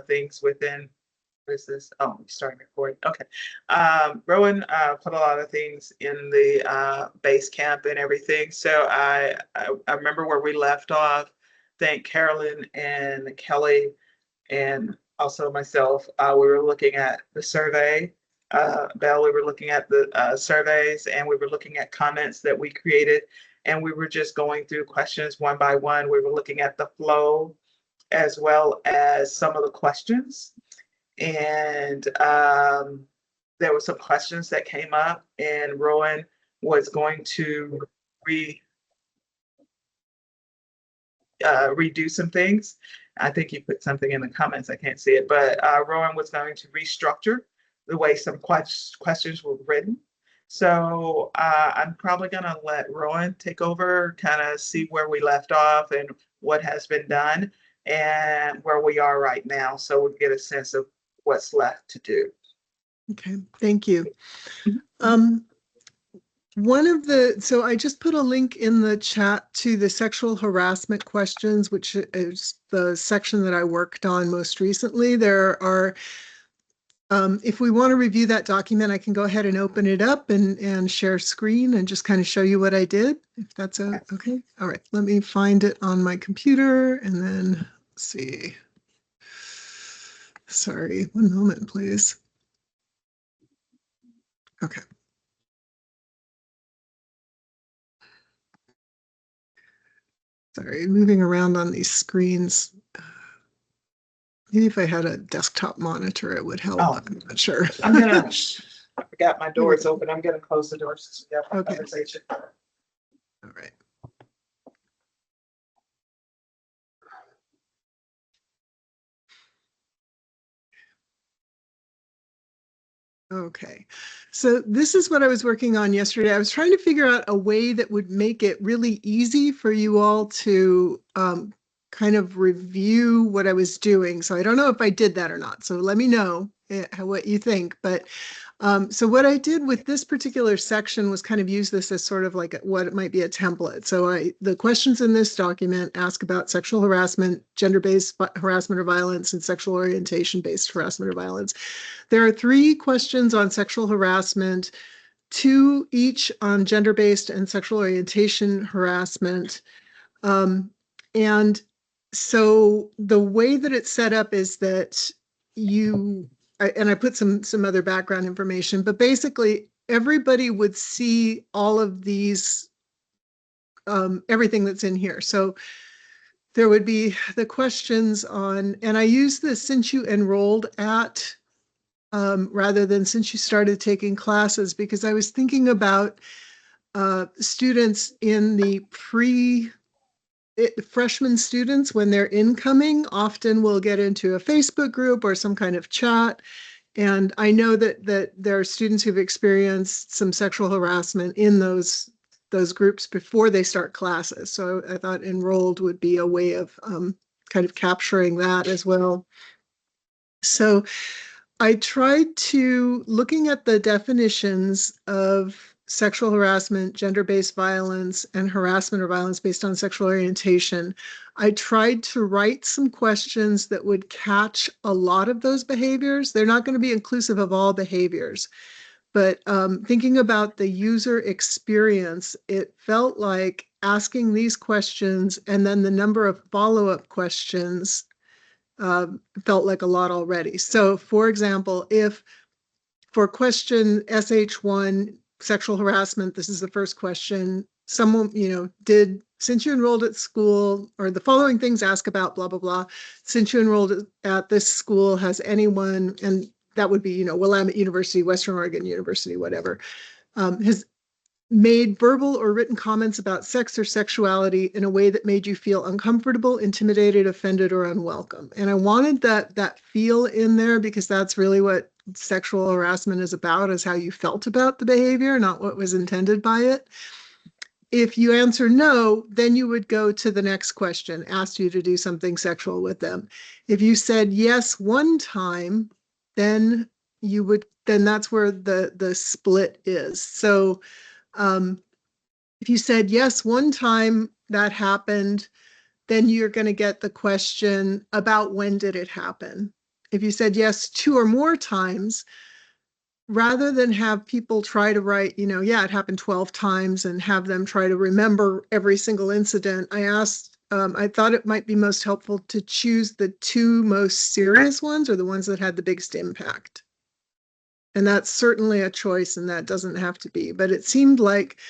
things within. What is this? Oh, I'm starting recording. Okay. Rowan put a lot of things in the base camp and everything. So I remember where we left off. Thank Carolyn and Kelly and also myself. We were looking at the survey. Belle, we were looking at the surveys and we were looking at comments that we created. And we were just going through questions one by one. We were looking at the flow as well as some of the questions. And there were some questions that came up, and Rowan was going to redo some things. I think you put something in the comments. I can't see it, but Rowan was going to restructure the way some questions were written. So I'm probably going to let Rowan take over, kind of see where we left off and what has been done and where we are right now, so we get a sense of what's left to do. Okay, thank you. So I just put a link in the chat to the sexual harassment questions, which is the section that I worked on most recently. There are, if we want to review that document, I can go ahead and open it up and share screen and just kind of show you what I did, if that's okay. All right, let me find it on my computer and then let's see. Sorry, one moment, please. Okay. Sorry, moving around on these screens. Maybe if I had a desktop monitor, it would help. Oh, I'm not sure. I'm gonna, I forgot my doors open. I'm gonna close the doors since we have our conversation. All right. Okay, so this is what I was working on yesterday. I was trying to figure out a way that would make it really easy for you all to kind of review what I was doing. So I don't know if I did that or not. So let me know what you think. But so what I did with this particular section was kind of use this as sort of like what it might be a template. So the questions in this document ask about sexual harassment, gender-based harassment or violence, and sexual orientation-based harassment or violence. There are 3 questions on sexual harassment, 2 each on gender-based and sexual orientation harassment. And so the way that it's set up is that I put some other background information, but basically everybody would see all of these, everything that's in here. So there would be the questions on, and I use this since you enrolled at, rather than since you started taking classes, because I was thinking about students in the freshman students, when they're incoming, often will get into a Facebook group or some kind of chat. And I know that there are students who've experienced some sexual harassment in those groups before they start classes. So I thought enrolled would be a way of kind of capturing that as well. So I tried to, looking at the definitions of sexual harassment, gender-based violence, and harassment or violence based on sexual orientation, I tried to write some questions that would catch a lot of those behaviors. They're not going to be inclusive of all behaviors, but thinking about the user experience, it felt like asking these questions and then the number of follow-up questions felt like a lot already. So for example, if for question SH1, sexual harassment, this is the first question, someone, since you enrolled at school, or the following things ask about blah, blah, blah, since you enrolled at this school, has anyone, and that would be, Willamette University, Western Oregon University, whatever, has made verbal or written comments about sex or sexuality in a way that made you feel uncomfortable, intimidated, offended, or unwelcome. And I wanted that feel in there because that's really what sexual harassment is about, is how you felt about the behavior, not what was intended by it. If you answer no, then you would go to the next question, asked you to do something sexual with them. If you said yes one time, then that's where the split is. So if you said yes one time, that happened, then you're going to get the question about when did it happen. If you said yes 2 or more times, rather than have people try to write, yeah, it happened 12 times and have them try to remember every single incident, I thought it might be most helpful to choose the 2 most serious ones or the ones that had the biggest impact. And that's certainly a choice, and that doesn't have to be. But it seemed like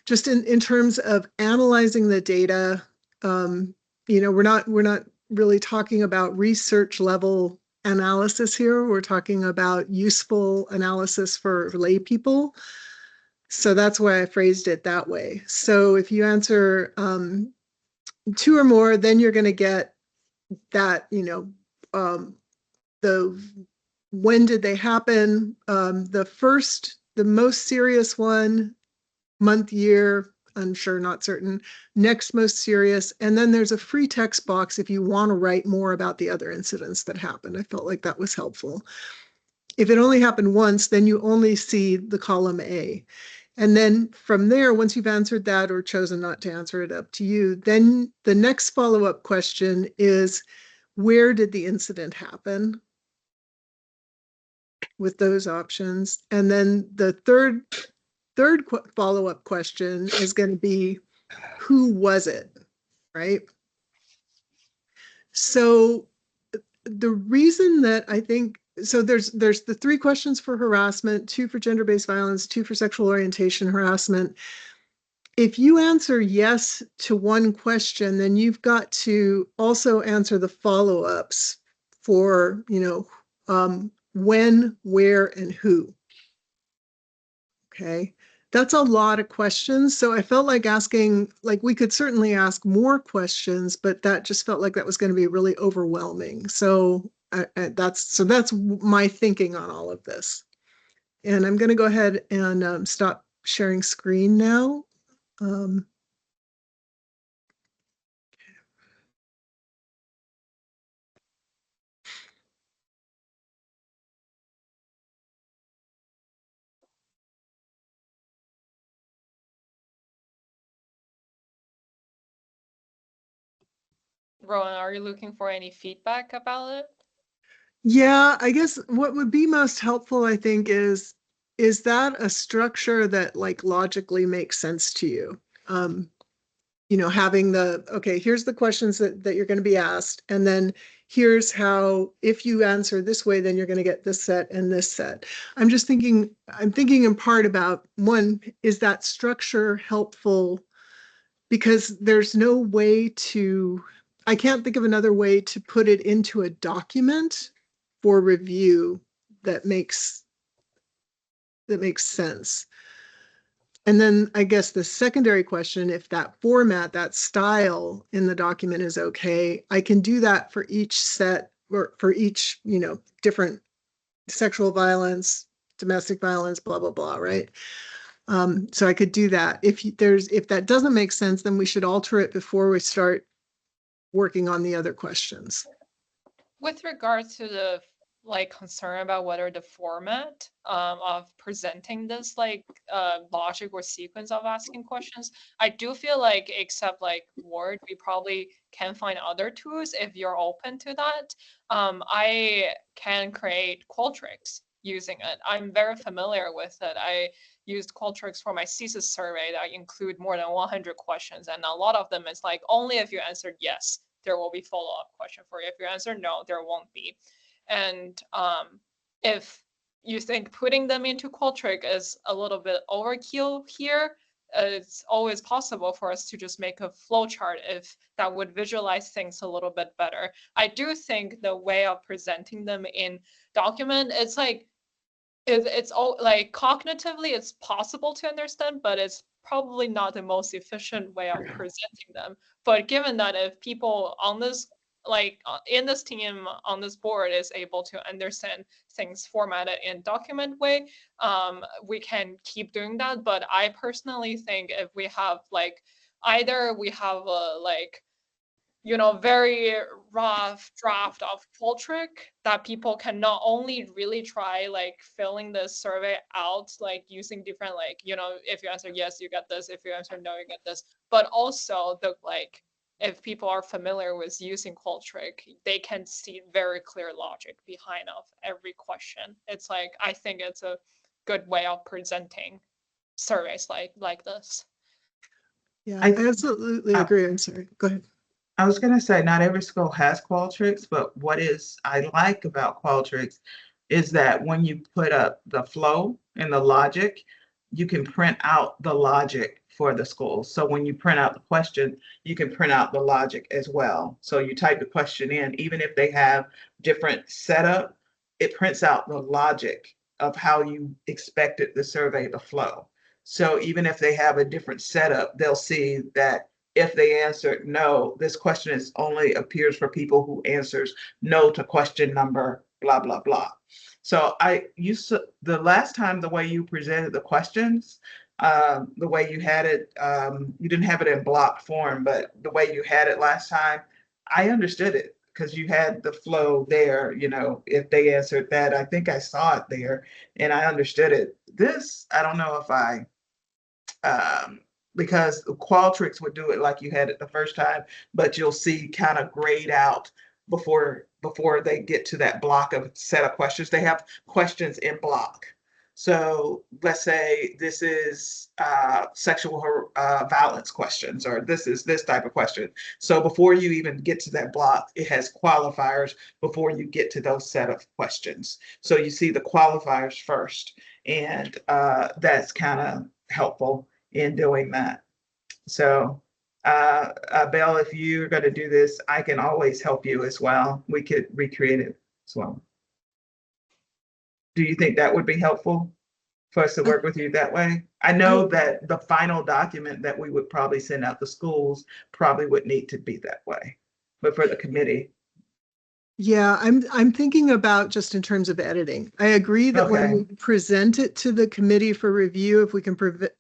just in terms of analyzing the data, we're not really talking about research level analysis here. We're talking about useful analysis for lay people. So that's why I phrased it that way. So if you answer 2 or more, then you're going to get that, the when did they happen? The most serious one, month, year, unsure, not certain, next most serious. And then there's a free text box if you want to write more about the other incidents that happened. I felt like that was helpful. If it only happened once, then you only see the column A. And then from there, once you've answered that or chosen not to answer it, up to you, then the next follow-up question is, where did the incident happen? With those options. And then the third follow-up question is going to be, who was it, right? So the reason that I think, so there's the 3 questions for harassment, 2 for gender-based violence, 2 for sexual orientation harassment. If you answer yes to one question, then you've got to also answer the follow-ups for, when, where, and who. Okay, that's a lot of questions. So I felt like we could certainly ask more questions, but that just felt like that was going to be really overwhelming. So that's my thinking on all of this. And I'm going to go ahead and stop sharing screen now. Rowan, are you looking for any feedback about it? Yeah, I guess what would be most helpful, I think, is that a structure that logically makes sense to you? Having okay, here's the questions that you're going to be asked, and then here's how, if you answer this way, then you're going to get this set and this set. I'm thinking in part about, one, is that structure helpful? Because there's no way I can't think of another way to put it into a document for review that makes sense. And then I guess the secondary question, if that format, that style in the document is okay, I can do that for each set or for each, different sexual violence, domestic violence, blah, blah, blah, right? So I could do that. If that doesn't make sense, then we should alter it before we start working on the other questions. With regards to the concern about whether the format of presenting this logic or sequence of asking questions, I do feel like except Word, we probably can find other tools if you're open to that. I can create Qualtrics using it. I'm very familiar with it. I used Qualtrics for my thesis survey that include more than 100 questions, and a lot of them is only if you answered yes, there will be follow-up question for you. If you answer no, there won't be. And if you think putting them into Qualtrics is a little bit overkill here, it's always possible for us to just make a flowchart if that would visualize things a little bit better. I do think the way of presenting them in document, it's it's all cognitively it's possible to understand, but it's probably not the most efficient way of presenting them. But given that if people on this in this team on this board is able to understand things formatted in document way, we can keep doing that. But I personally think if we have either we have a very rough draft of Qualtrics that people can not only really try filling the survey out, using different if you answer yes, you get this. If you answer no, you get this. But also the if people are familiar with using Qualtrics, they can see very clear logic behind of every question. It's like, I think it's a good way of presenting surveys like this. Yeah, I- I absolutely agree. I'm sorry. Go ahead. I was going to say, not every school has Qualtrics, but I like about Qualtrics is that when you put up the flow and the logic, you can print out the logic for the school. So when you print out the question, you can print out the logic as well. So you type the question in, even if they have different setup, it prints out the logic of how you expected the survey to flow. So even if they have a different setup, they'll see that if they answered no, this question is only appears for people who answers no to question number, blah, blah, blah. So I used to, the last time, the way you presented the questions, the way you had it, you didn't have it in block form, but the way you had it last time, I understood it because you had the flow there, you know, if they answered that, I think I saw it there and I understood it. This, I don't know if um, because Qualtrics would do it like you had it the first time, but you'll see kind of grayed out before they get to that block of set of questions. They have questions in block. So let's say this is sexual violence questions, or this is this type of question. So before you even get to that block, it has qualifiers before you get to those set of questions. So you see the qualifiers first, and that's kind of helpful in doing that. So, Belle, if you're going to do this, I can always help you as well. We could recreate it as well. Do you think that would be helpful for us to work with you that way? I know that the final document that we would probably send out to schools probably would need to be that way, but for the committee. Yeah, I'm thinking about just in terms of editing. I agree that when we present it to the committee for review, if we can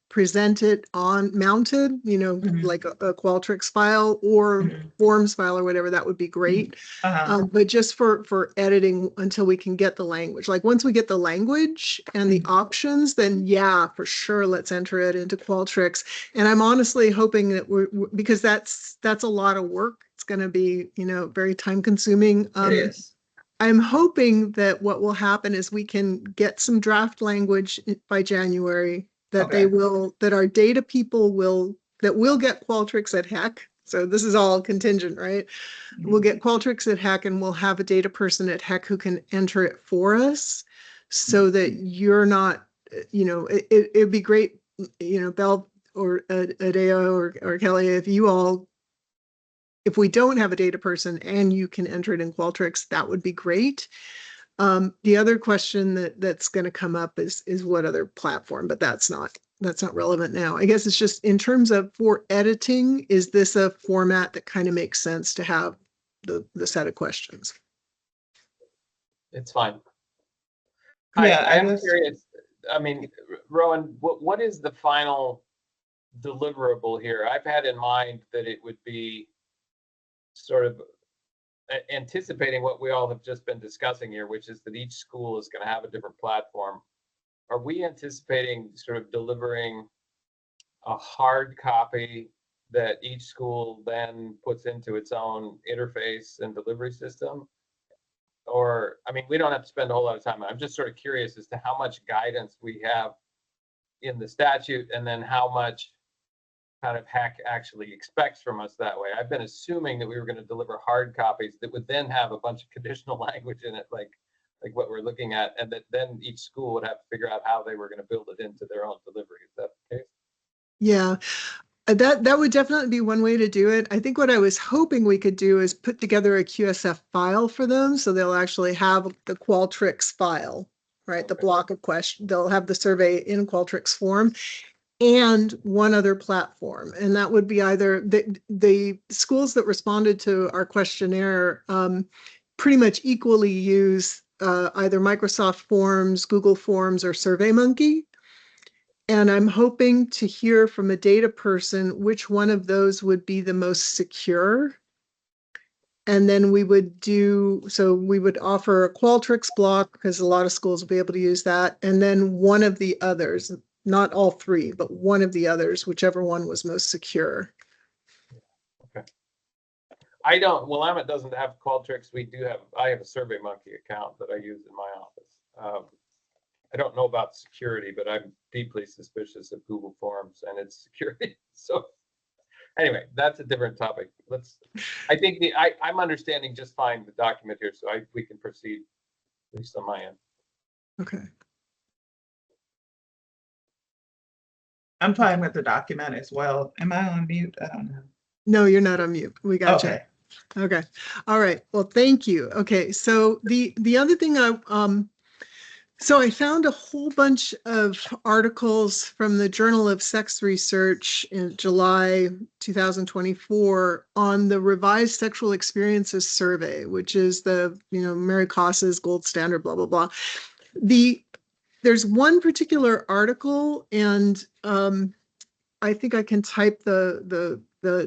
present it on mounted, you know, like a Qualtrics file or Forms file or whatever, that would be great. But just for editing until we can get the language. Like once we get the language and the options, then yeah, for sure, let's enter it into Qualtrics. And I'm honestly hoping that because that's a lot of work. It's going to be, you know, very time consuming. It is. I'm hoping that what will happen is we can get some draft language by January that that our data people will get Qualtrics at HEC. So this is all contingent, right? We'll get Qualtrics at HEC and we'll have a data person at HEC who can enter it for us so that you're not, you know, it'd be great, you know, Belle or Adeo or Kelly, if we don't have a data person and you can enter it in Qualtrics, that would be great. The other question that's going to come up is what other platform, but that's not relevant now. I guess it's just in terms of for editing, is this a format that kind of makes sense to have the set of questions? It's fine. Yeah, I am curious. I mean, Rowan, what is the final deliverable here? I've had in mind that it would be sort of anticipating what we all have just been discussing here, which is that each school is going to have a different platform. Are we anticipating sort of delivering a hard copy that each school then puts into its own interface and delivery system? Or, I mean, we don't have to spend a whole lot of time. I'm just sort of curious as to how much guidance we have in the statute and then how much kind of HEC actually expects from us that way. I've been assuming that we were going to deliver hard copies that would then have a bunch of conditional language in it, like what we're looking at, and that then each school would have to figure out how they were going to build it into their own delivery. Is that the case? Yeah, that would definitely be one way to do it. I think what I was hoping we could do is put together a QSF file for them, so they'll actually have the Qualtrics file, right? The block of questions. They'll have the survey in Qualtrics form and one other platform. And that would be either the schools that responded to our questionnaire pretty much equally use either Microsoft Forms, Google Forms, or SurveyMonkey. And I'm hoping to hear from a data person which one of those would be the most secure. And then we would offer a Qualtrics block because a lot of schools will be able to use that. And then one of the others, not all three, but one of the others, whichever one was most secure. Okay. I don't, Willamette doesn't have Qualtrics. I have a SurveyMonkey account that I use in my office. I don't know about security, but I'm deeply suspicious of Google Forms and its security. So anyway, that's a different topic. I think I'm understanding just fine the document here, so we can proceed, at least on my end. Okay. I'm fine with the document as well. Am I on mute? I don't know. No, you're not on mute. We got you. Okay. Okay. All right. Well, thank you. Okay. So the other thing so I found a whole bunch of articles from the Journal of Sex Research in July 2024 on the Revised Sexual Experiences Survey, which is the, Mary Koss's gold standard, blah, blah, blah. There's one particular article, and I think I can type the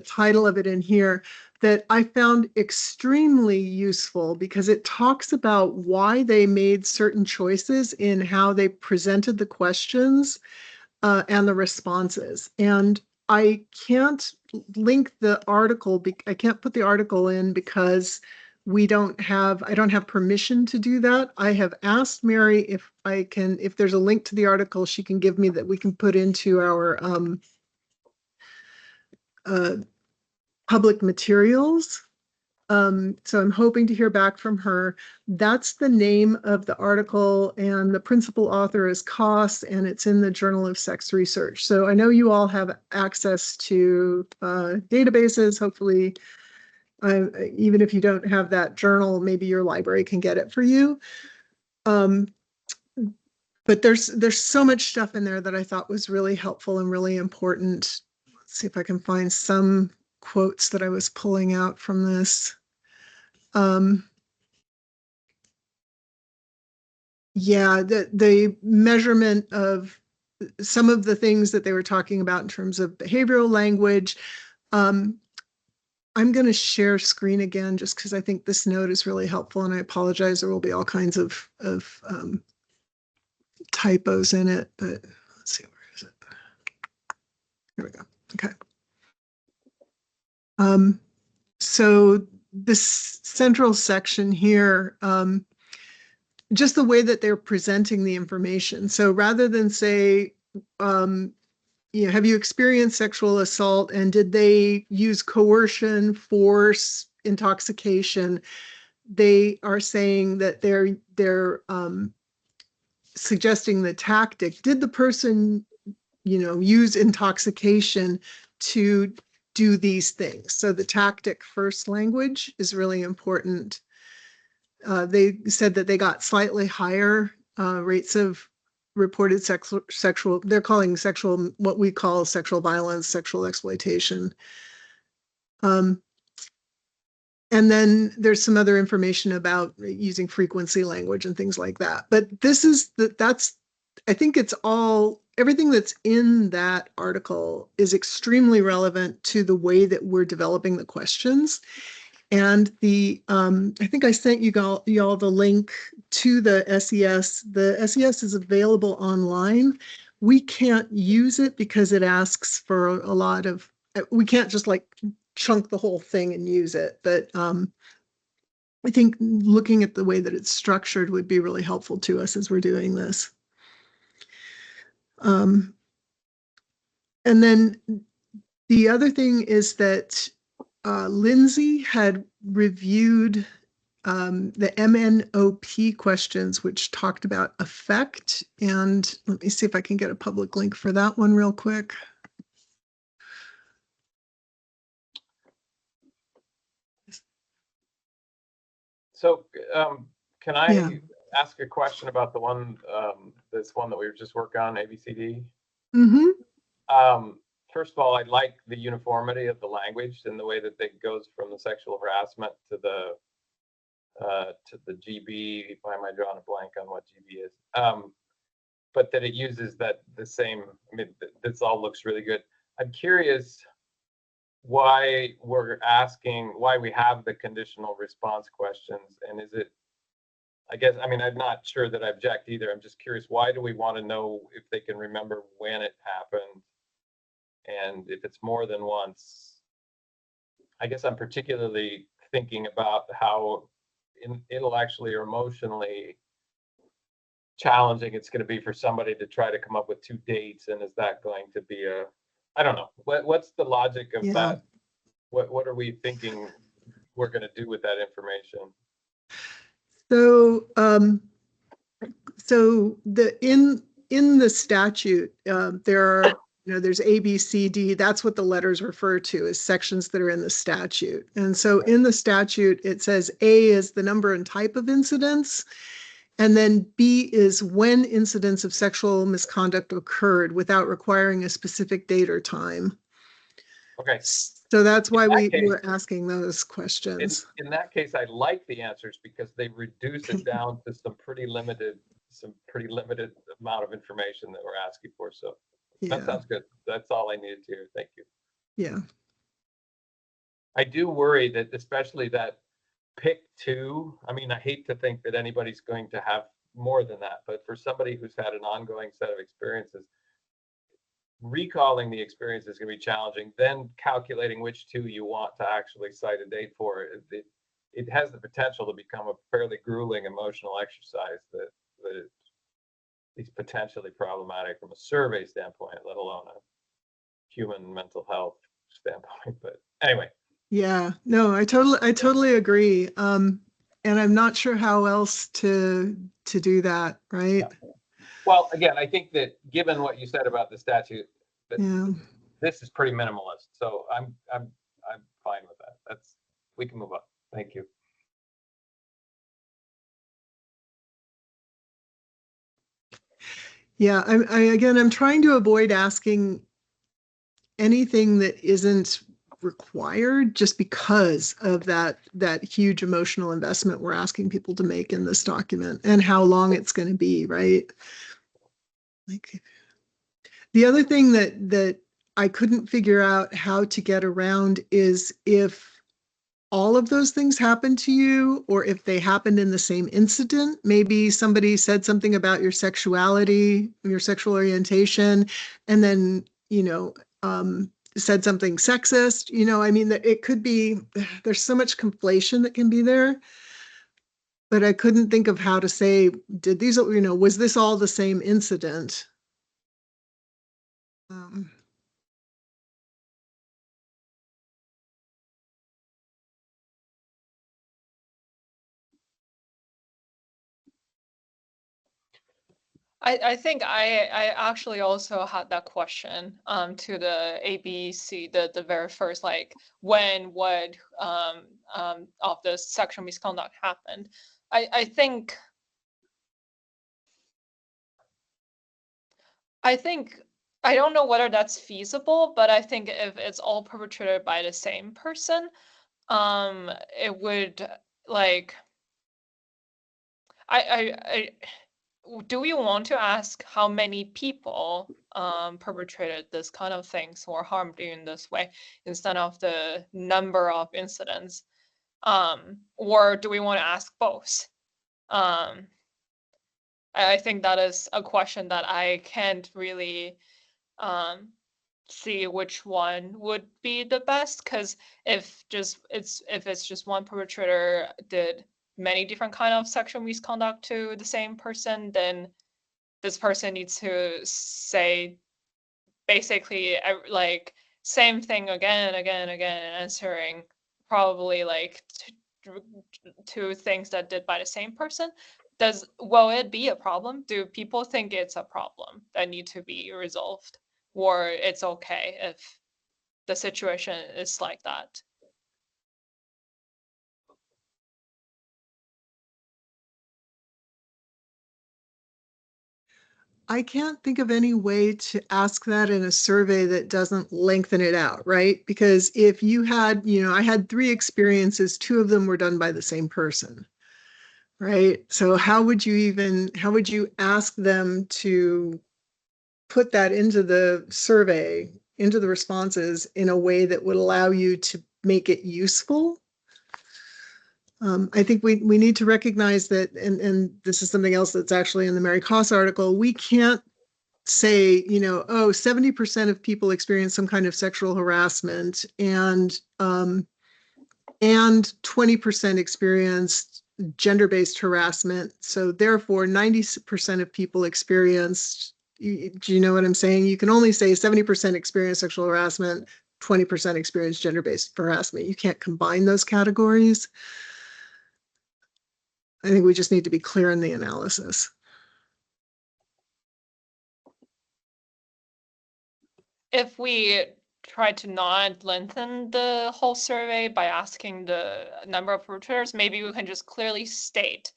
title of it in here, that I found extremely useful because it talks about why they made certain choices in how they presented the questions and the responses. And I can't link the article, I can't put the article in because I don't have permission to do that. I have asked Mary if there's a link to the article she can give me that we can put into our public materials. So I'm hoping to hear back from her. That's the name of the article, and the principal author is Koss, and it's in the Journal of Sex Research. So I know you all have access to databases. Hopefully, even if you don't have that journal, maybe your library can get it for you. But there's so much stuff in there that I thought was really helpful and really important. Let's see if I can find some quotes that I was pulling out from this. Yeah, the measurement of some of the things that they were talking about in terms of behavioral language. I'm going to share screen again just because I think this note is really helpful, and I apologize. There will be all kinds of typos in it, but let's see, where is it? Here we go. Okay. So this central section here, just the way that they're presenting the information. So rather than say, have you experienced sexual assault, and did they use coercion, force, intoxication? They are saying that they're suggesting the tactic. Did the person, use intoxication to do these things? So the tactic first language is really important. They said that they got slightly higher rates of reported sexual, they're calling sexual, what we call sexual violence, sexual exploitation. And then there's some other information about using frequency language and things like that. But I think it's everything that's in that article is extremely relevant to the way that we're developing the questions. And I think I sent you all the link to the SES. The SES is available online. We can't use it because it asks for a lot of, we can't just like chunk the whole thing and use it. But I think looking at the way that it's structured would be really helpful to us as we're doing this. And then the other thing is that Lindsay had reviewed the MNOP questions, which talked about affect. And let me see if I can get a public link for that one real quick. So can I ask a question about the one, this one that we were just working on, ABCD? Mm-hmm. First of all, I like the uniformity of the language and the way that it goes from the sexual harassment to the GB. Why am I drawing a blank on what GB is? But that it uses the same. I mean, this all looks really good. I'm curious why we have the conditional response questions, and is it? I guess, I mean, I'm not sure that I object either. I'm just curious, why do we want to know if they can remember when it happened? And if it's more than once, I guess I'm particularly thinking about how intellectually or emotionally challenging it's going to be for somebody to try to come up with 2 dates, and is that going to be I don't know, what's the logic of Yeah. that? What are we thinking we're going to do with that information? So, so in the statute, there are, there's A, B, C, D. That's what the letters refer to as sections that are in the statute. And so in the statute, it says A is the number and type of incidents. And then B is when incidents of sexual misconduct occurred without requiring a specific date or time. Okay. So that's why we case, were asking those questions. In that case, I like the answers because they reduce it down to some pretty limited amount of information that we're asking for. So Yeah. that sounds good. That's all I needed to hear. Thank you. Yeah. I do worry that, especially that pick 2. I mean, I hate to think that anybody's going to have more than that, but for somebody who's had an ongoing set of experiences, recalling the experience is going to be challenging. Then calculating which 2 you want to actually cite a date for, it has the potential to become a fairly grueling emotional exercise that is potentially problematic from a survey standpoint, let alone a human mental health standpoint. But anyway. Yeah, no, I totally agree. And I'm not sure how else to do that, right? Yeah. Well, again, I think that given what you said about the statute, that this is pretty minimalist. So I'm fine with that. We can move on. Thank you. Yeah, I'm trying to avoid asking anything that isn't required just because of that huge emotional investment we're asking people to make in this document and how long it's going to be, right? Like the other thing that I couldn't figure out how to get around is if all of those things happened to you or if they happened in the same incident. Maybe somebody said something about your sexuality, your sexual orientation, and then, said something sexist. I mean, that it could be, there's so much conflation that can be there. But I couldn't think of how to say, did these, was this all the same incident? I think I actually also had that question to the ABC, the very first, like when what of the sexual misconduct happened. I think I don't know whether that's feasible, but I think if it's all perpetrated by the same person, it would like I do we want to ask how many people perpetrated this kind of things or harmed you in this way instead of the number of incidents? Or do we want to ask both? I think that is a question that I can't really see which one would be the best, because if it's just one perpetrator did many different kind of sexual misconduct to the same person, then this person needs to say basically like same thing again and again and again, answering probably like two things that did by the same person. Will it be a problem? Do people think it's a problem that need to be resolved, or it's okay if the situation is like that? I can't think of any way to ask that in a survey that doesn't lengthen it out, right? Because if you had, I had 3 experiences, 2 of them were done by the same person, right? So how would you ask them to put that into the survey, into the responses in a way that would allow you to make it useful? I think we need to recognize that, and this is something else that's actually in the Mary Koss article, we can't say, 70% of people experience some kind of sexual harassment, and and 20% experienced gender-based harassment. So therefore, 90% of people experienced, do you know what I'm saying? You can only say 70% experienced sexual harassment, 20% experienced gender-based harassment. You can't combine those categories. I think we just need to be clear in the analysis. If we try to not lengthen the whole survey by asking the number of perpetrators, maybe we can just clearly state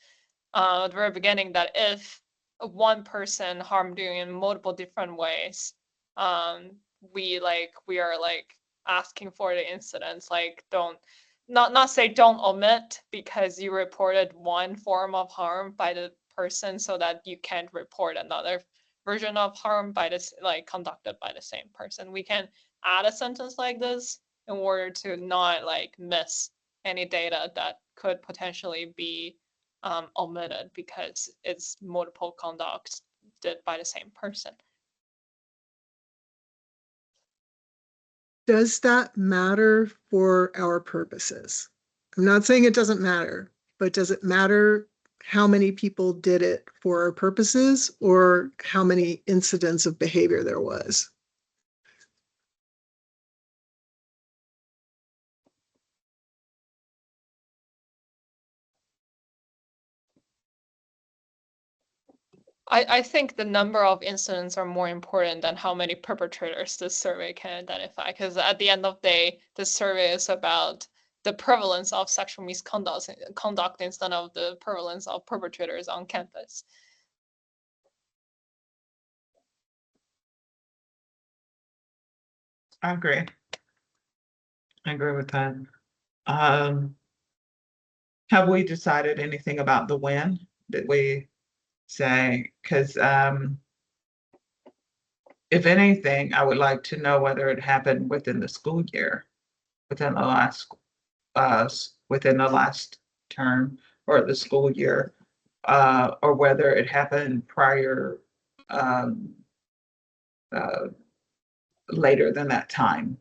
at the very beginning that if one person harmed you in multiple different ways, we are like asking for the incidents, like not say don't omit because you reported one form of harm by the person so that you can't report another version of harm by this like conducted by the same person. We can add a sentence like this in order to not like miss any data that could potentially be omitted because it's multiple conducts did by the same person. Does that matter for our purposes? I'm not saying it doesn't matter, but does it matter how many people did it for our purposes or how many incidents of behavior there was? I think the number of incidents are more important than how many perpetrators this survey can identify, because at the end of the day, the survey is about the prevalence of sexual misconduct instead of the prevalence of perpetrators on campus. I agree. I agree with that. Have we decided anything about the when? Did we say, because if anything, I would like to know whether it happened within the school year, within the last term or the school year, or whether it happened prior, later than that time,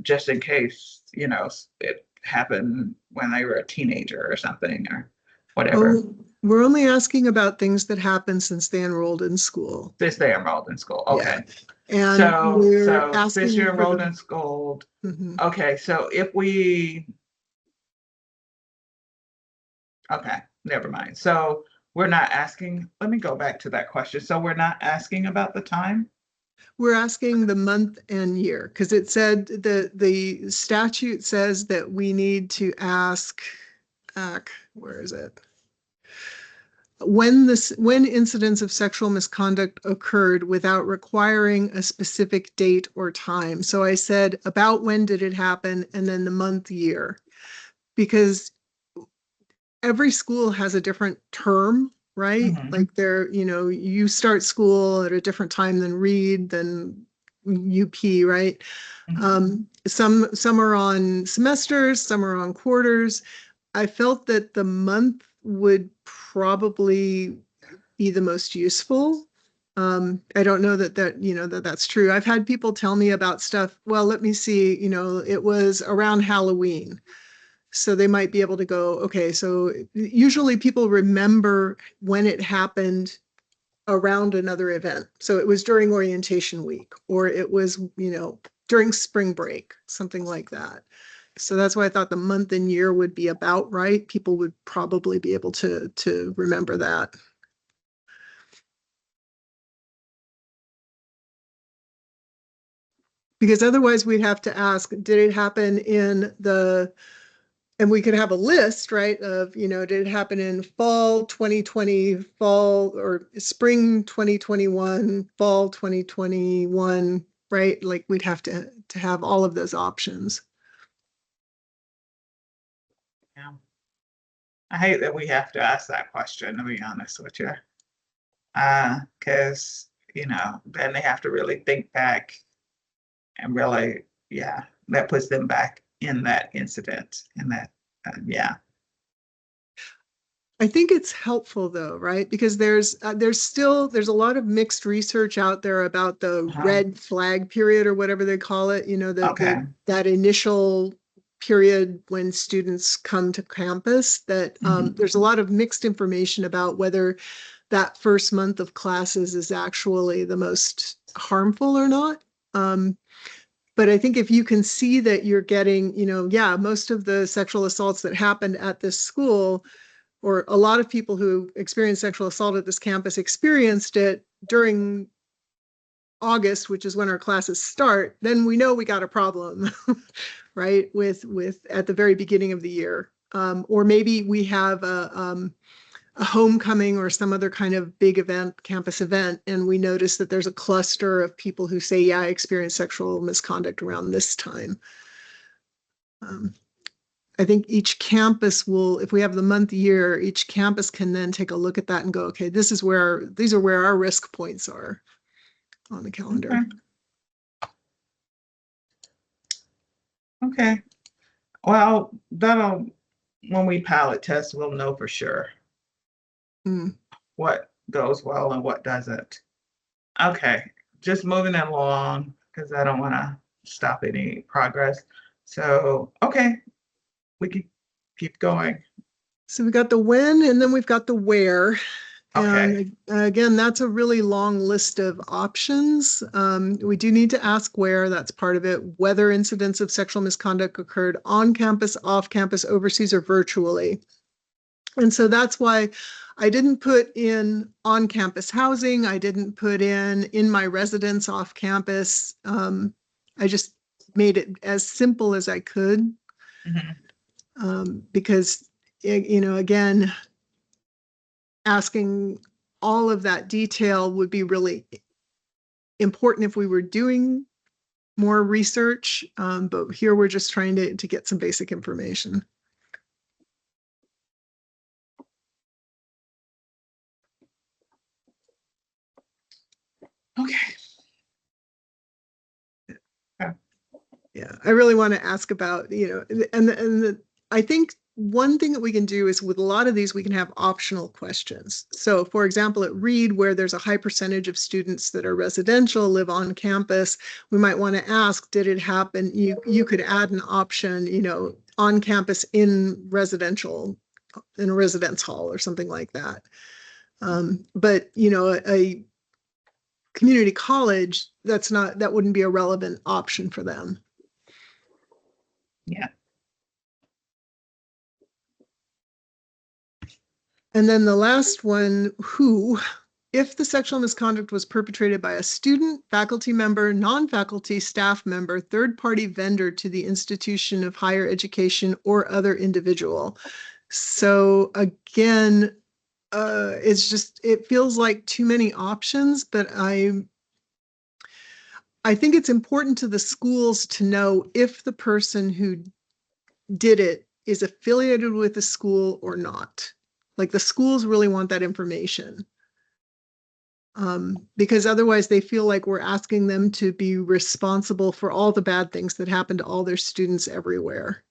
just in case, it happened when they were a teenager or something or whatever. Oh, we're only asking about things that happened since they enrolled in school. Since they enrolled in school, okay. And So, we're since asking you're for enrolled the, in school, Mhm. okay, so if we, okay, never mind. So we're not asking, let me go back to that question. So we're not asking about the time? We're asking the month and year, because it said the statute says that we need to ask, where is it? When incidents of sexual misconduct occurred without requiring a specific date or time. So I said, about when did it happen? And then the month, year. Because every school has a different term, right? Mhm. Like you start school at a different time than Reed, than UP, right? Some are on semesters, some are on quarters. I felt that the month would probably be the most useful. I don't know that that's true. I've had people tell me about stuff. Well, let me see, it was around Halloween. So they might be able to go, okay, so usually people remember when it happened around another event. So it was during orientation week, or it was, during spring break, something like that. So that's why I thought the month and year would be about right. People would probably be able to remember that. Because otherwise we'd have to ask, did it happen in and we could have a list, right, of, did it happen in fall 2020, fall or spring 2021, fall 2021, right? Like we'd have to have all of those options. Yeah. I hate that we have to ask that question, to be honest with you. Because, then they have to really think back and really, yeah, that puts them back in that incident and that, yeah. I think it's helpful though, right? Because there's a lot of mixed research out there about the red flag period or whatever they call it, Okay. that initial period when students come to campus that there's a lot of mixed information about whether that first month of classes is actually the most harmful or not. But I think if you can see that you're getting, most of the sexual assaults that happened at this school, or a lot of people who experienced sexual assault at this campus experienced it during August, which is when our classes start, then we know we got a problem, right? With at the very beginning of the year. Or maybe we have a homecoming or some other kind of big event, campus event, and we notice that there's a cluster of people who say, yeah, I experienced sexual misconduct around this time. I think each campus will, if we have the month year, each campus can then take a look at that and go, okay, these are where our risk points are on the calendar. Okay. Well, when we pilot test, we'll know for sure what goes well and what doesn't. Okay, just moving along because I don't want to stop any progress. So, okay, we can keep going. So we got the when, and then we've got the where. Okay. And again, that's a really long list of options. We do need to ask where, that's part of it, whether incidents of sexual misconduct occurred on campus, off campus, overseas, or virtually. And so that's why I didn't put in on-campus housing. I didn't put in my residence off campus. I just made it as simple as I could. Because, again, asking all of that detail would be really important if we were doing more research. But here we're just trying to get some basic information. Okay. Yeah, I really want to ask about, I think one thing that we can do is with a lot of these, we can have optional questions. So for example, at Reed, where there's a high percentage of students that are residential, live on campus, we might want to ask, did it happen? You could add an option, on campus in a residence hall or something like that. But, a community college, that wouldn't be a relevant option for them. Yeah. And then the last one, who, if the sexual misconduct was perpetrated by a student, faculty member, non-faculty staff member, third-party vendor to the institution of higher education or other individual. So again, it feels like too many options, but I think it's important to the schools to know if the person who did it is affiliated with the school or not. Like the schools really want that information. Because otherwise they feel like we're asking them to be responsible for all the bad things that happen to all their students everywhere.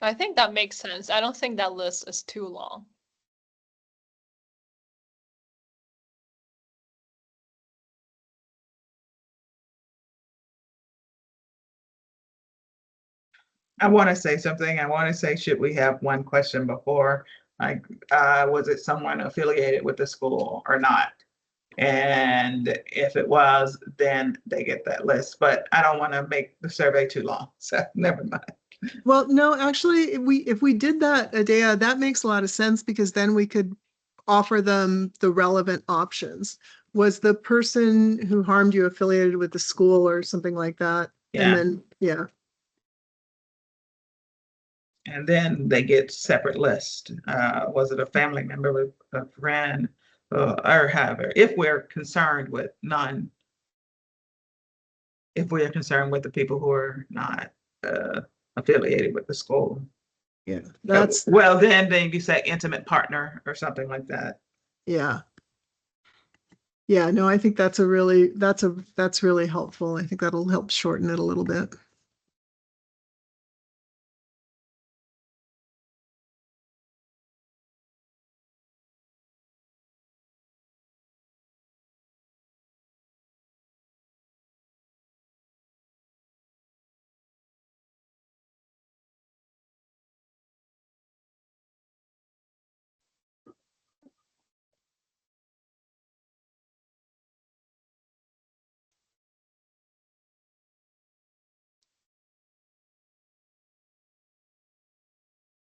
I think that makes sense. I don't think that list is too long. I want to say something. I want to say, should we have one question before? Like, was it someone affiliated with the school or not? And if it was, then they get that list. But I don't want to make the survey too long, so never mind. Well, no, actually, if we did that, Adea, that makes a lot of sense because then we could offer them the relevant options. Was the person who harmed you affiliated with the school or something like that? Yeah. And then, yeah. And then they get separate list. Was it a family member, a friend, or however? If we're concerned with if we are concerned with the people who are not affiliated with the school. Yeah, well, then you say intimate partner or something like that. Yeah. Yeah, no, I think that's really helpful. I think that'll help shorten it a little bit.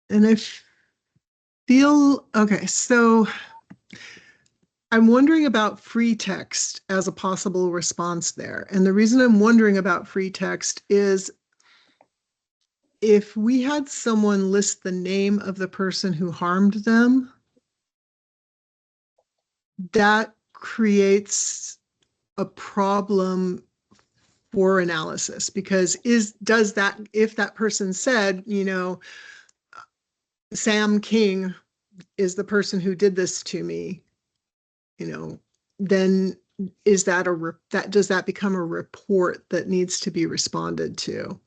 And I feel, okay, so I'm wondering about free text as a possible response there. And the reason I'm wondering about free text is if we had someone list the name of the person who harmed them, that creates a problem for analysis, because does that, if that person said, Sam King is the person who did this to me, then is that does that become a report that needs to be responded to?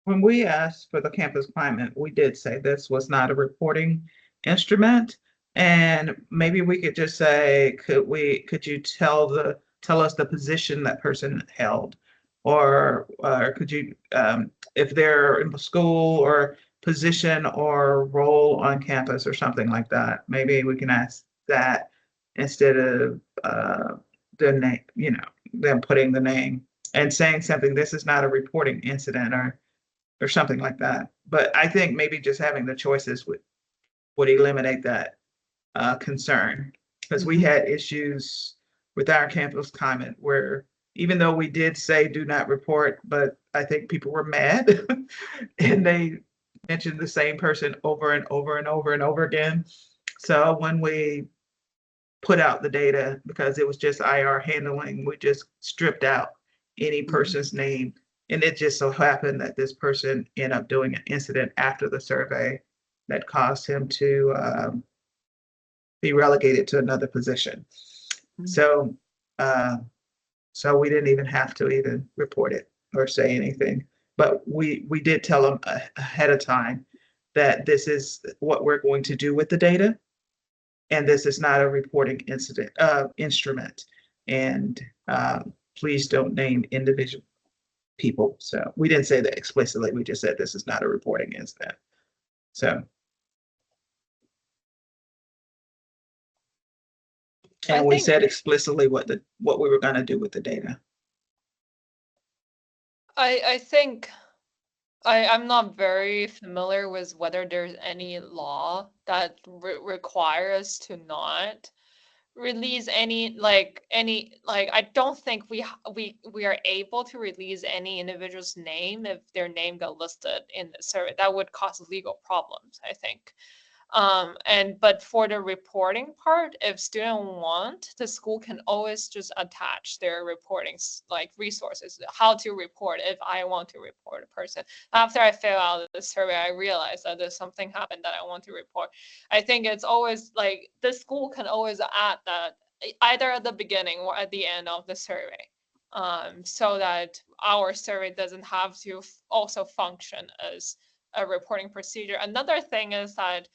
When we asked for the campus climate, we did say this was not a reporting instrument. And maybe we could just say, could you tell us the position that person held? Or could you, if they're in school, or position or role on campus or something like that, maybe we can ask that instead of the name, them putting the name and saying something, this is not a reporting incident, or something like that. But I think maybe just having the choices would eliminate that concern, because we had issues with our campus climate where even though we did say do not report, but I think people were mad and they mentioned the same person over and over and over and over again. So when we put out the data, because it was just IR handling, we just stripped out any person's name. And it just so happened that this person ended up doing an incident after the survey that caused him to be relegated to another position. So, so we didn't even have to even report it or say anything. But we did tell them ahead of time that this is what we're going to do with the data, and this is not a reporting instrument. And please don't name individual people. So we didn't say that explicitly. We just said this is not a reporting incident. So. And we said explicitly what we were going to do with the data. I think I'm not very familiar with whether there's any law that requires to not release any I don't think we are able to release any individual's name if their name got listed in the survey. That would cause legal problems, I think. But for the reporting part, if students want, the school can always just attach their reporting resources, how to report if I want to report a person. After I fill out the survey, I realize that there's something happened that I want to report. I think it's always the school can always add that either at the beginning or at the end of the survey, so that our survey doesn't have to also function as a reporting procedure. Another thing is that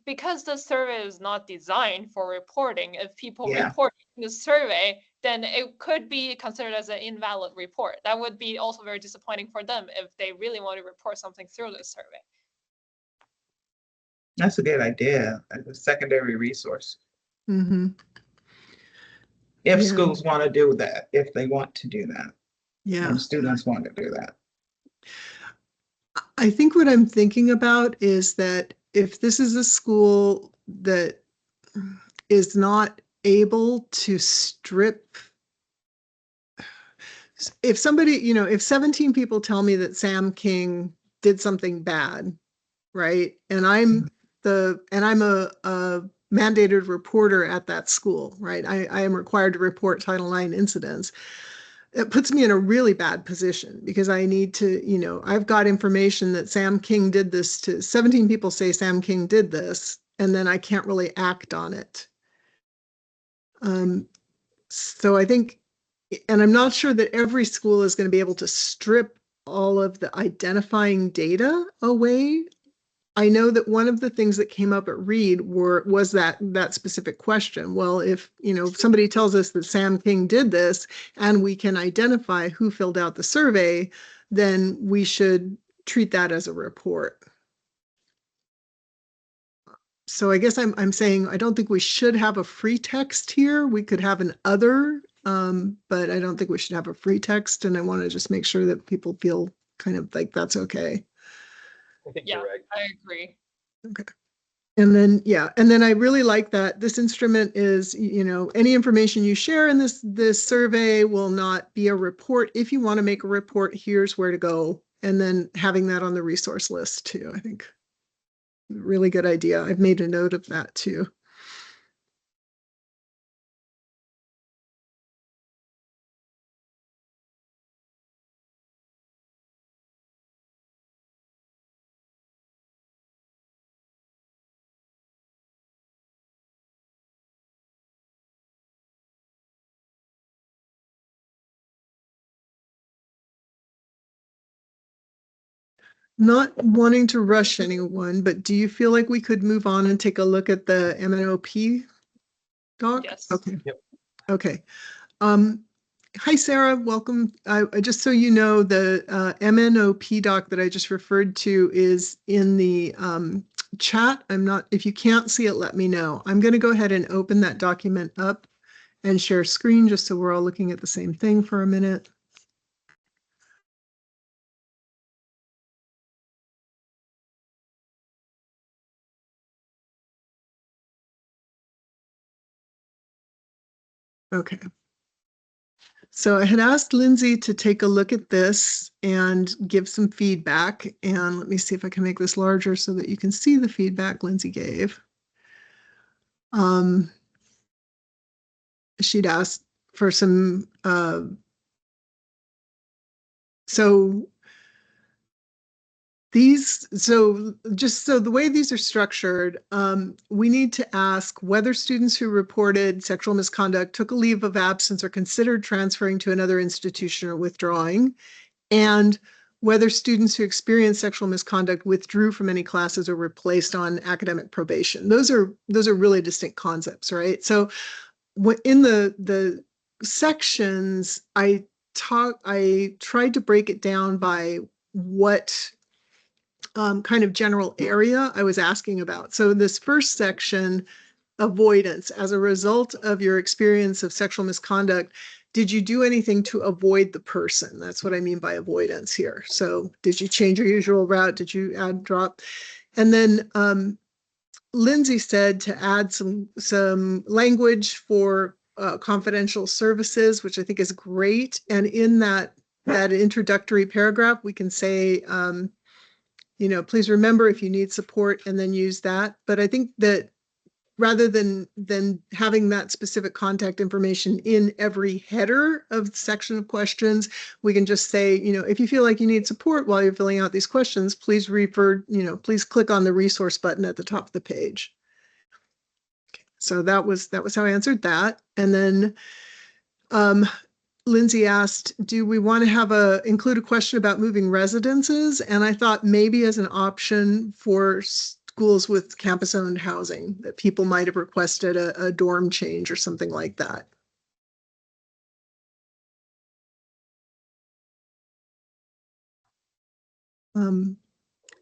because the survey is not designed for reporting, if people report in the survey, then it could be considered as an invalid report. That would be also very disappointing for them if they really want to report something through the survey. That's a good idea as a secondary resource. Mm-hmm. If schools want to do that, if they want to do that. Yeah. When students want to do that. I think what I'm thinking about is that if this is a school that is not able to strip, if somebody, if 17 people tell me that Sam King did something bad, right? And I'm a mandated reporter at that school, right? I am required to report Title IX incidents. It puts me in a really bad position because I need to, I've got information that Sam King did this to 17 people say Sam King did this, and then I can't really act on it. So I think, and I'm not sure that every school is going to be able to strip all of the identifying data away. I know that one of the things that came up at Reed was that specific question. Well, if somebody tells us that Sam King did this and we can identify who filled out the survey, then we should treat that as a report. So I guess I'm saying I don't think we should have a free text here. We could have an other, but I don't think we should have a free text. And I want to just make sure that people feel kind of like that's okay. I think Yeah, you're right. I agree. Okay. And then, yeah, and then I really like that this instrument is, you know, any information you share in this survey will not be a report. If you want to make a report, here's where to go. And then having that on the resource list too, I think. Really good idea. I've made a note of that too. Not wanting to rush anyone, but do you feel like we could move on and take a look at the MNOP doc? Yes. Okay. Yep. Okay. Hi, Sarah. Welcome. Just so you know, the MNOP doc that I just referred to is in the chat. If you can't see it, let me know. I'm going to go ahead and open that document up and share screen just so we're all looking at the same thing for a minute. Okay. So I had asked Lindsay to take a look at this and give some feedback. And let me see if I can make this larger so that you can see the feedback Lindsay gave. She'd asked for some, so just so the way these are structured, we need to ask whether students who reported sexual misconduct took a leave of absence or considered transferring to another institution or withdrawing, and whether students who experienced sexual misconduct withdrew from any classes or were placed on academic probation. Those are really distinct concepts, right? So in the sections, I tried to break it down by what kind of general area I was asking about. So this first section, avoidance, as a result of your experience of sexual misconduct, did you do anything to avoid the person? That's what I mean by avoidance here. So did you change your usual route? Did you add drop? And then Lindsay said to add some language for confidential services, which I think is great. And in that introductory paragraph, we can say, you know, please remember if you need support, and then use that. But I think that rather than having that specific contact information in every header of the section of questions, we can just say, you know, if you feel like you need support while you're filling out these questions, please please click on the resource button at the top of the page. Okay, so that was how I answered that. And then Lindsay asked, do we want to include a question about moving residences? And I thought maybe as an option for schools with campus-owned housing, that people might have requested a dorm change or something like that.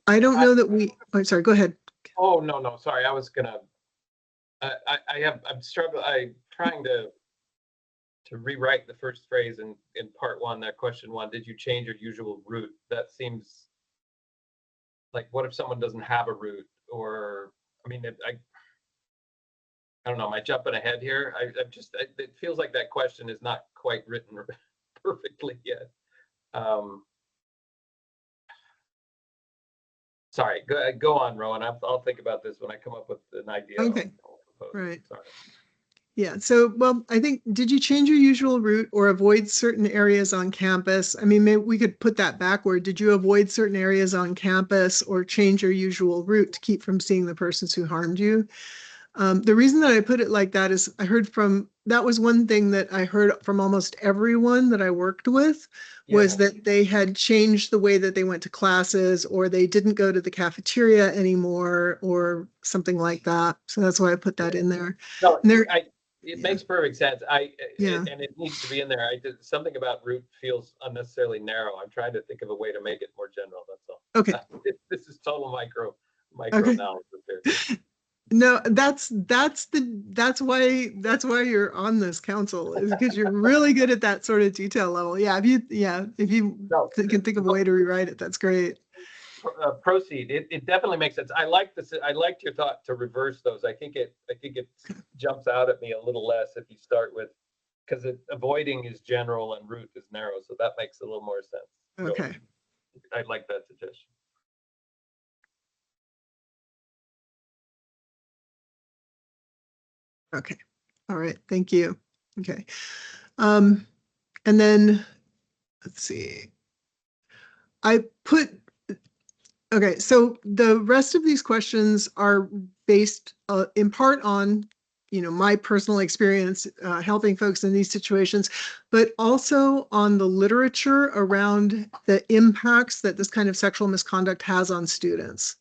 I don't know that I'm sorry, go ahead. Oh, no, sorry. I was gonna, I'm struggling, I'm trying to rewrite the first phrase in part one, that question one, did you change your usual route? That seems like, what if someone doesn't have a route? Or, I mean, I don't know, am I jumping ahead here? It feels like that question is not quite written perfectly yet. Sorry, go on, Rowan. I'll think about this when I come up with an idea. Okay, propose. right. Sorry. Yeah, so, well, I think, did you change your usual route or avoid certain areas on campus? I mean, maybe we could put that backward. Did you avoid certain areas on campus or change your usual route to keep from seeing the persons who harmed you? The reason that I put it like that is that was one thing that I heard from almost everyone that I worked with, was that they had changed the way that they went to classes, or they didn't go to the cafeteria anymore, or something like that. So that's why I put that in there. No, And it makes perfect sense. Yeah. And it needs to be in there. Something about route feels unnecessarily narrow. I'm trying to think of a way to make it more general. That's all. Okay. This is total micro Okay. analysis here. No, that's why you're on this council, is because you're really good at that sort of detail level. Yeah, if you No, can think of a way to rewrite it, that's great. proceed. It definitely makes sense. I like this. I liked your thought to reverse those. I think it jumps out at me a little less if you start with, because avoiding is general and root is narrow. So that makes a little more sense. Okay. I like that suggestion. Okay. All right. Thank you. Okay. And then let's see. Okay, so the rest of these questions are based in part on, my personal experience helping folks in these situations, but also on the literature around the impacts that this kind of sexual misconduct has on students.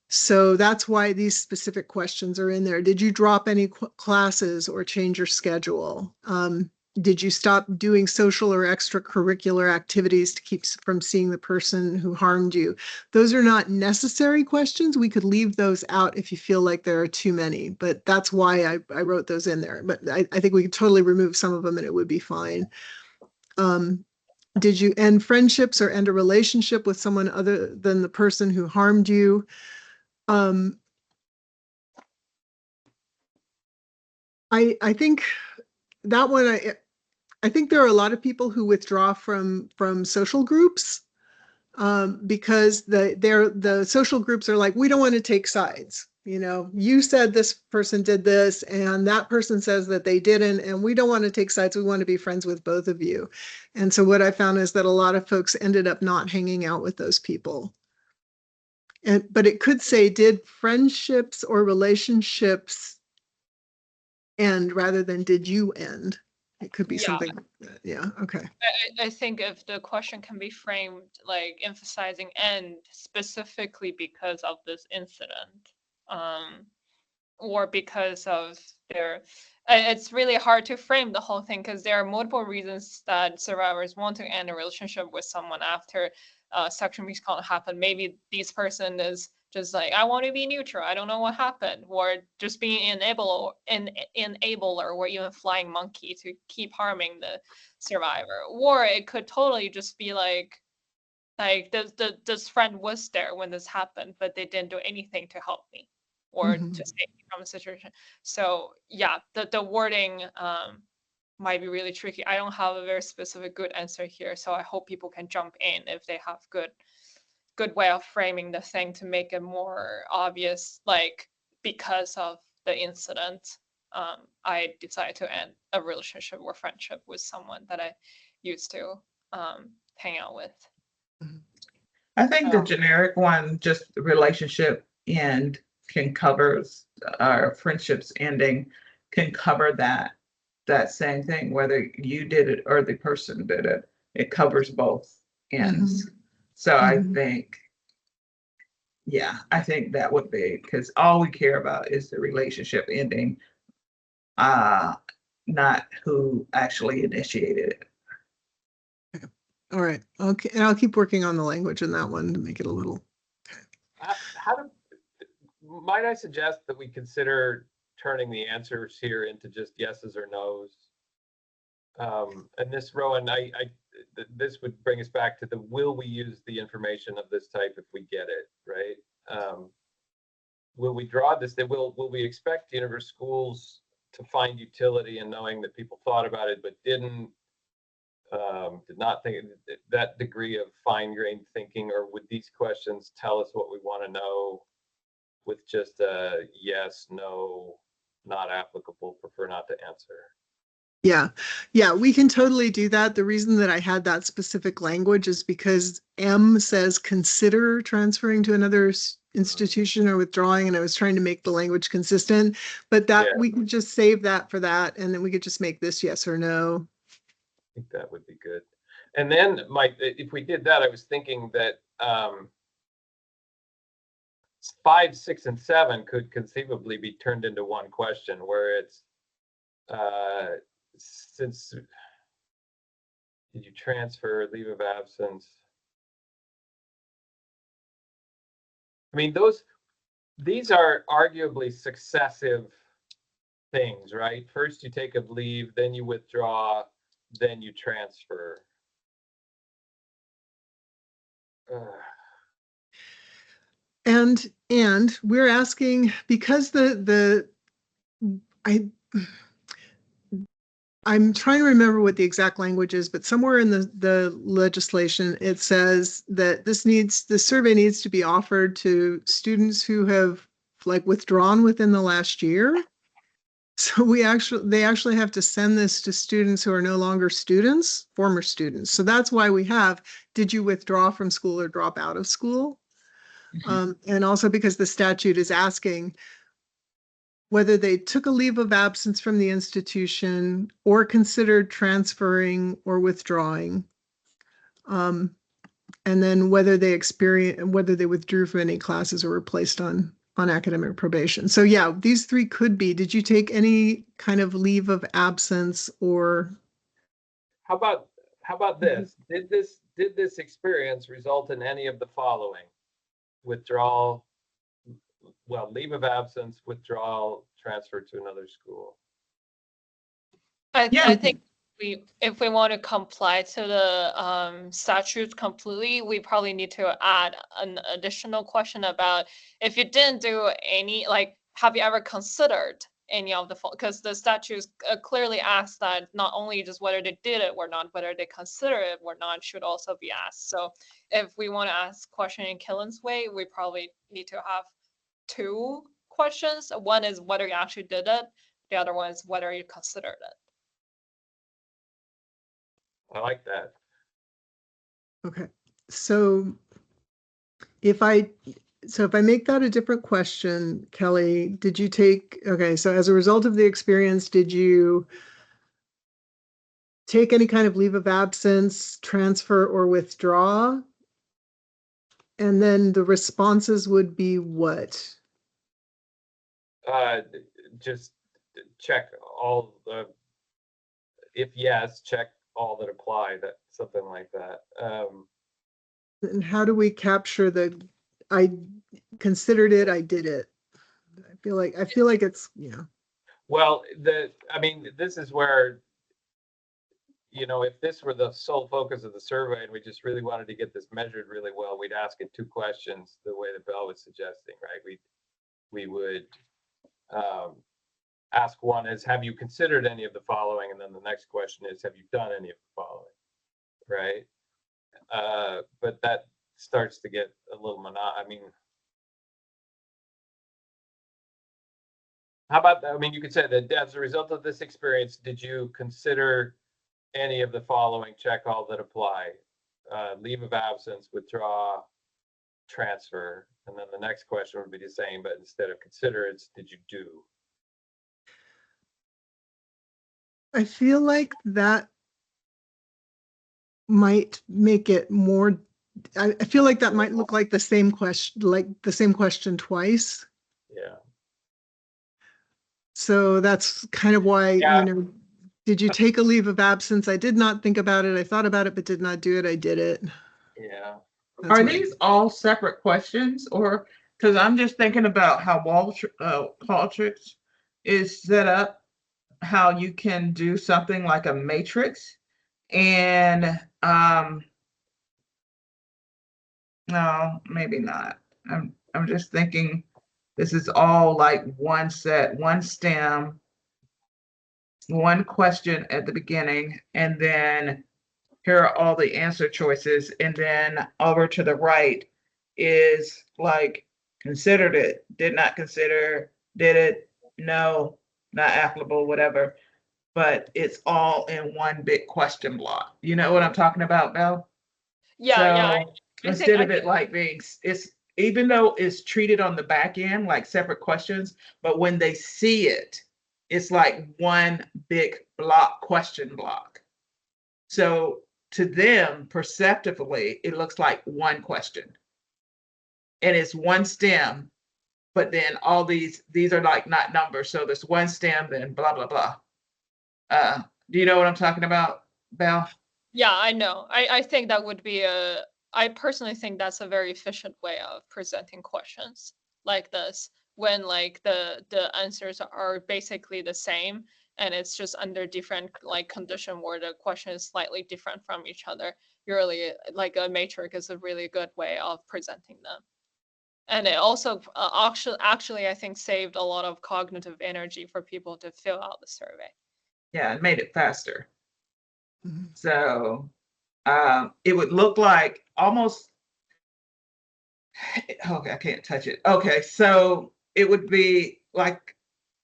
So that's why these specific questions are in there. Did you drop any classes or change your schedule? Did you stop doing social or extracurricular activities to keep from seeing the person who harmed you? Those are not necessary questions. We could leave those out if you feel like there are too many, but that's why I wrote those in there. But I think we could totally remove some of them and it would be fine. Did you end friendships or end a relationship with someone other than the person who harmed you? I think that one, I think there are a lot of people who withdraw from social groups because the social groups are like, we don't want to take sides. You said this person did this and that person says that they didn't, and we don't want to take sides. We want to be friends with both of you. And so what I found is that a lot of folks ended up not hanging out with those people. But it could say, did friendships or relationships end rather than did you end? It could be something like that. Yeah. Okay. I think if the question can be framed like emphasizing end specifically because of this incident, or because of it's really hard to frame the whole thing because there are multiple reasons that survivors want to end a relationship with someone after sexual misconduct happened. Maybe this person is just like, I want to be neutral. I don't know what happened, or just being an enabler or even flying monkey to keep harming the survivor. Or it could totally just be like this friend was there when this happened, but they didn't do anything to help me or to save me from the situation. So yeah, the wording might be really tricky. I don't have a very specific good answer here, so I hope people can jump in if they have good way of framing the thing to make it more obvious, like because of the incident I decided to end a relationship or friendship with someone that I used to hang out with. I think the generic one, just relationship end, can cover, our friendships ending can cover that same thing, whether you did it or the person did it. It covers both ends. So I think, yeah, I think that would be, because all we care about is the relationship ending, not who actually initiated it. All right. Okay. And I'll keep working on the language in that one to make it a little. Might I suggest that we consider turning the answers here into just yeses or nos? And this, Rowan, this would bring us back to the, will we use the information of this type if we get it, right? Will we draw this? Will we expect university schools to find utility in knowing that people thought about it but did not think that degree of fine-grained thinking, or would these questions tell us what we want to know with just a yes, no, not applicable, prefer not to answer? Yeah, we can totally do that. The reason that I had that specific language is because M says consider transferring to another institution or withdrawing, and I was trying to make the language consistent, but that we could just save that for that, and then we could just make this yes or no. I think that would be good. And then, Mike, if we did that, I was thinking that 5, 6, and 7 could conceivably be turned into one question, where it's since did you transfer, leave of absence? I mean, these are arguably successive things, right? First you take a leave, then you withdraw, then you transfer. And we're asking, because I'm trying to remember what the exact language is, but somewhere in the legislation, it says that this survey needs to be offered to students who have like withdrawn within the last year. So they actually have to send this to students who are no longer students, former students. So that's why we have, did you withdraw from school or drop out of school? And also because the statute is asking whether they took a leave of absence from the institution or considered transferring or withdrawing. And then whether they withdrew from any classes or were placed on academic probation. So yeah, these three could be, did you take any kind of leave of absence or? How about this? Did this experience result in any of the following? Withdrawal, well, leave of absence, withdrawal, transfer to another school. I think if we want to comply to the statute completely, we probably need to add an additional question about if you didn't do any, like, have you ever considered any of the, because the statute clearly asks that not only just whether they did it or not, whether they consider it or not should also be asked. So if we want to ask question in Killen's way, we probably need to have two questions. One is whether you actually did it. The other one is whether you considered it. I like that. Okay, so if I make that a different question, Kelly, did you take, okay, so as a result of the experience, did you take any kind of leave of absence, transfer, or withdraw? And then the responses would be what? Just check all the, if yes, check all that apply, that something like that. And how do we capture the, I considered it, I did it? I feel like it's, yeah. Well, I mean, this is where, you know, if this were the sole focus of the survey and we just really wanted to get this measured really well, we'd ask it two questions the way that Belle was suggesting, right? We would ask one is, have you considered any of the following? And then the next question is, have you done any of the following, right? But that starts to get a little I mean, how about, I mean, you could say that as a result of this experience, did you consider any of the following? Check all that apply. Leave of absence, withdraw, transfer. And then the next question would be the same, but instead of consider, it's did you do? I feel like that might make it more, I feel like that might look like the same question twice. Yeah. So that's kind of why, Yeah. you know, did you take a leave of absence? I did not think about it. I thought about it, but did not do it. I did it. Yeah. Are these all separate questions, or, because I'm just thinking about how Qualtrics is set up, how you can do something like a matrix, and no, maybe not. I'm just thinking this is all like one set, one stem, one question at the beginning, and then here are all the answer choices, and then over to the right is like considered it, did not consider, did it, no, not applicable, whatever. But it's all in one big question block. You know what I'm talking about, Belle? Yeah. Instead of it like being, it's, even though it's treated on the back end like separate questions, but when they see it, it's like one big question block. So to them, perceptively, it looks like one question. And it's one stem, but then all these are like not numbers. So there's one stem, then blah, blah, blah. Do you know what I'm talking about, Belle? Yeah, I know. I think that would be I personally think that's a very efficient way of presenting questions like this, when like the answers are basically the same and it's just under different like condition where the question is slightly different from each other. Really, like a matrix is a really good way of presenting them. And it also actually, I think, saved a lot of cognitive energy for people to fill out the survey. Yeah, it made it faster. Mhm. So it would look like almost, okay, I can't touch it. Okay, so it would be like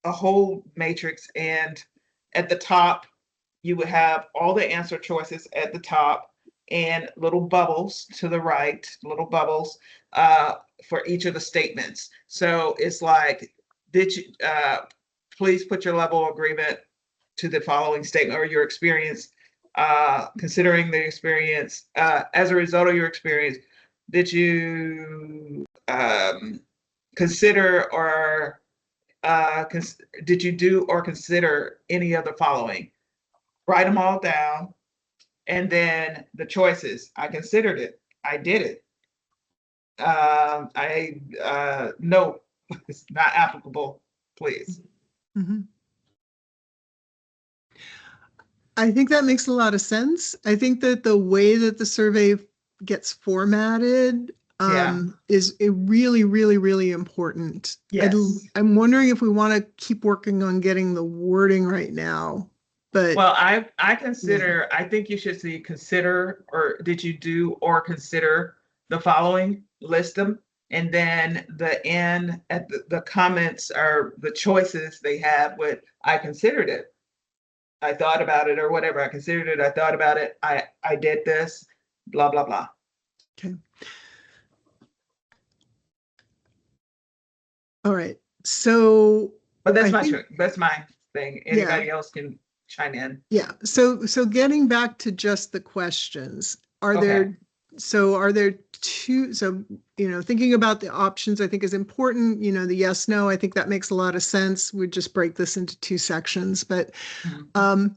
a whole matrix, and at the top, you would have all the answer choices at the top and little bubbles to the right, little bubbles for each of the statements. So it's like, did you, please put your level of agreement to the following statement or your experience, considering the experience, as a result of your experience, did you consider or did you do or consider any of the following? Write them all down. And then the choices. I considered it. I did it. No, it's not applicable, please. Mhm. I think that makes a lot of sense. I think that the way that the survey gets formatted Yeah. is really, really, really important. Yes. I'm wondering if we want to keep working on getting the wording right now, but Well, I consider, I think you should see consider, or did you do or consider the following, list them. And then the end at the comments are the choices they have with, I considered it. I thought about it or whatever. I considered it. I thought about it. I did this, blah, blah, blah. okay. All right. So But that's I my think, that's my thing. Anybody else can chime in. yeah. So getting back to just the questions, are Okay. there two, so, thinking about the options, I think is important, the yes, no, I think that makes a lot of sense. We'd just break this into two sections, but Mhm.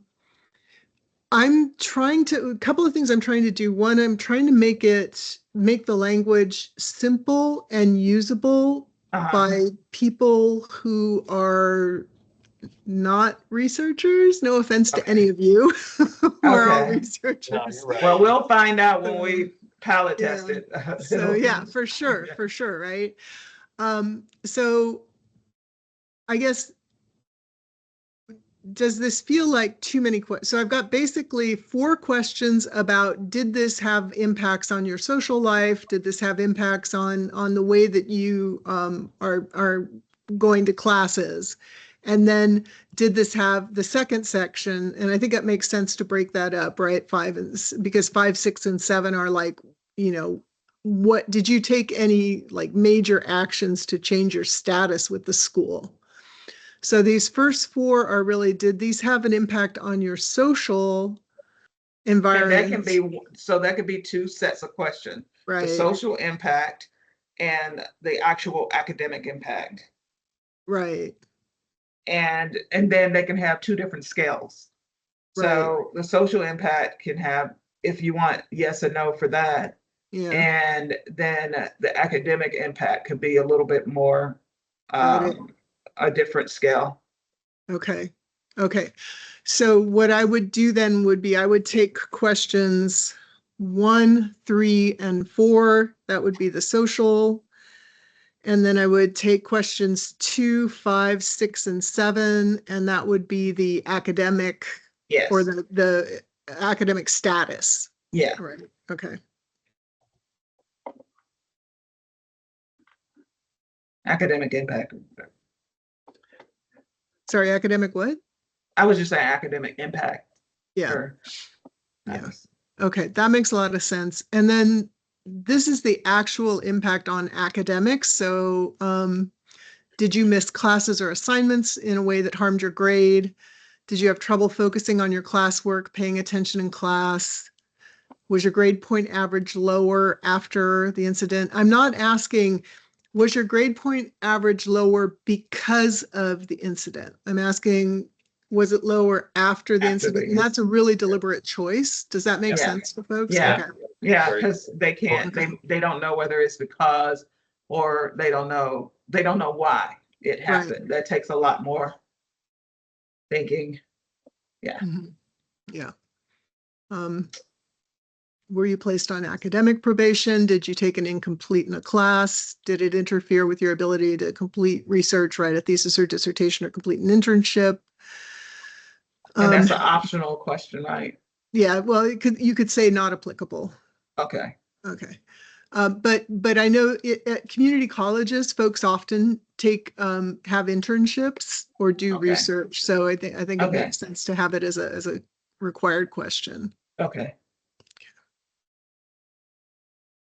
a couple of things I'm trying to do. One, I'm trying to make the language simple and usable by people who are not researchers. No offense to any Okay. of you who are all Okay. No, researchers. you're right. Well, we'll find out when So, we palette yeah. test it. So yeah, for Yeah. sure, right? So I guess, does this feel like too many questions? So I've got basically 4 questions about, did this have impacts on your social life? Did this have impacts on the way that you are going to classes? And then did this have the second section? And I think that makes sense to break that up, right? Because 5, 6, and 7 are like, what did you take any like major actions to change your status with the school? So these first 4 are really, did these have an impact on your social And that environment? can be, so that could be 2 sets of questions. The Right, social impact and the actual academic impact. right, And then they can have 2 different scales. right. So the social impact can have, if you want yes or no for that. Yeah, And then the academic impact could be a little bit more, got it. a different scale. Okay, okay. So what I would do then would be I would take questions 1, 3, and 4. That would be the social. And then I would take questions 2, 5, 6, and 7, and that would be the academic Yes. or the academic status. Yeah. Right. Okay. Academic impact. Sorry, academic what? I was just saying academic impact. Yeah. Sure. Yeah. Okay, that makes a lot of sense. And then this is the actual impact on academics. So did you miss classes or assignments in a way that harmed your grade? Did you have trouble focusing on your classwork, paying attention in class? Was your grade point average lower after the incident? I'm not asking, was your grade point average lower because of the incident? I'm asking, was it lower after the After the incident? And that's a really deliberate choice. Does that make Yeah. sense to folks? Yeah. Okay. Yeah, Very because they can't, Okay. they don't know whether it's because, or they don't know why it happened. That takes a lot more thinking. Yeah. Mhm. Yeah. Um, were you placed on academic probation? Did you take an incomplete in a class? Did it interfere with your ability to complete research, write a thesis or dissertation, or complete an internship? And that's an optional question, right? Yeah, well, you could say not applicable. Okay. Okay. But I know at community colleges, folks often have internships or do Okay. research. So I think it Okay. makes sense to have it as a required question. Okay.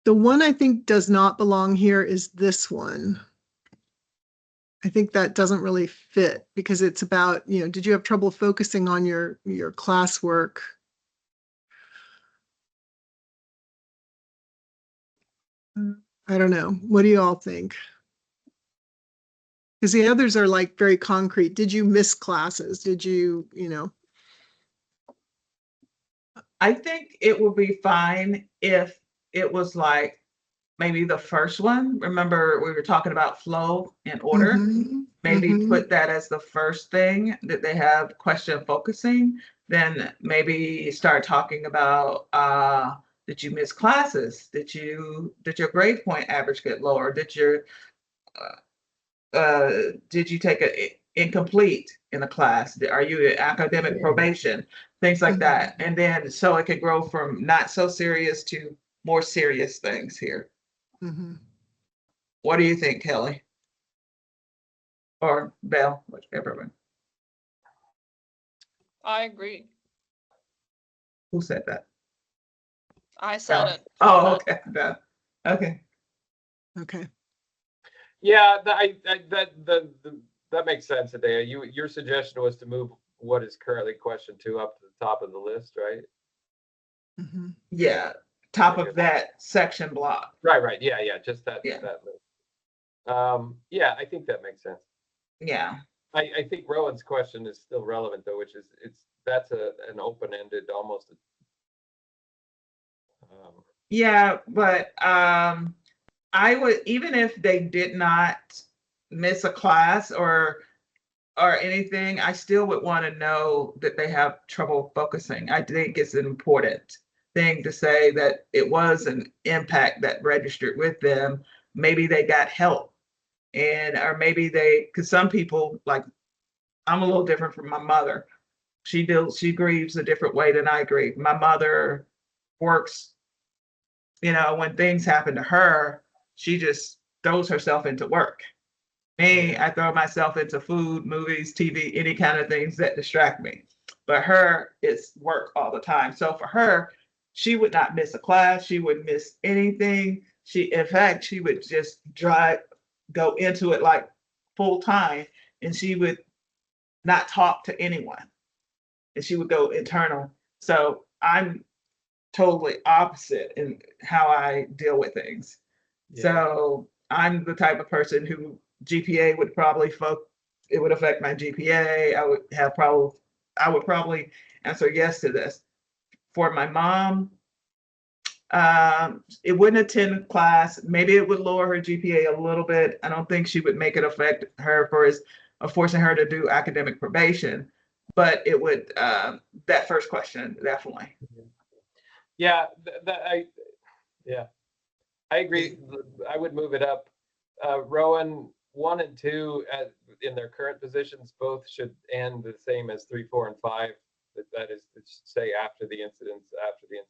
The one I think does not belong here is this one. I think that doesn't really fit because it's about, did you have trouble focusing on your classwork? I don't know. What do you all think? Because the others are like very concrete. Did you miss classes? Did you, I think it would be fine if it was like maybe the first one. Remember, we were talking about flow and order. Mhm, Maybe mhm. put that as the first thing that they have question focusing. Then maybe start talking about did you miss classes? Did your grade point average get lower? Did you take a incomplete in a class? Are you in academic probation? Things like that. And then so it could grow from not so serious to more serious things here. Mhm. What do you think, Kelly? Or Belle, whichever one. I agree. Who said that? I said Belle. it. Oh, okay. Belle. Okay. Okay. Yeah, that makes sense, Adea. Your suggestion was to move what is currently question 2 up to the top of the list, right? Mhm. Yeah. Top of that section block. Right. Yeah. Just that Yeah. that list. Yeah, I think that makes sense. Yeah. I think Rowan's question is still relevant though, which is that's an open-ended almost. Yeah, but I would, even if they did not miss a class or anything, I still would want to know that they have trouble focusing. I think it's an important thing to say that it was an impact that registered with them. Maybe they got help, or maybe because some people, like, I'm a little different from my mother. She grieves a different way than I grieve. My mother works, when things happen to her, she just throws herself into work. Me, I throw myself into food, movies, TV, any kind of things that distract me. But her, it's work all the time. So for her, she would not miss a class. She wouldn't miss anything. In fact, she would just go into it like full time, and she would not talk to anyone, and she would go internal. So I'm totally opposite in how I deal with things. Yeah. So I'm the type of person who GPA would probably it would affect my GPA. I would probably answer yes to this. For my mom, it wouldn't attend class. Maybe it would lower her GPA a little bit. I don't think she would make it affect her forcing her to do academic probation, but it would, that first question, definitely. Yeah, I agree. I would move it up. Rowan 1 and 2 in their current positions both should end the same as 3, 4, and 5. That is to say after the incidents, I think.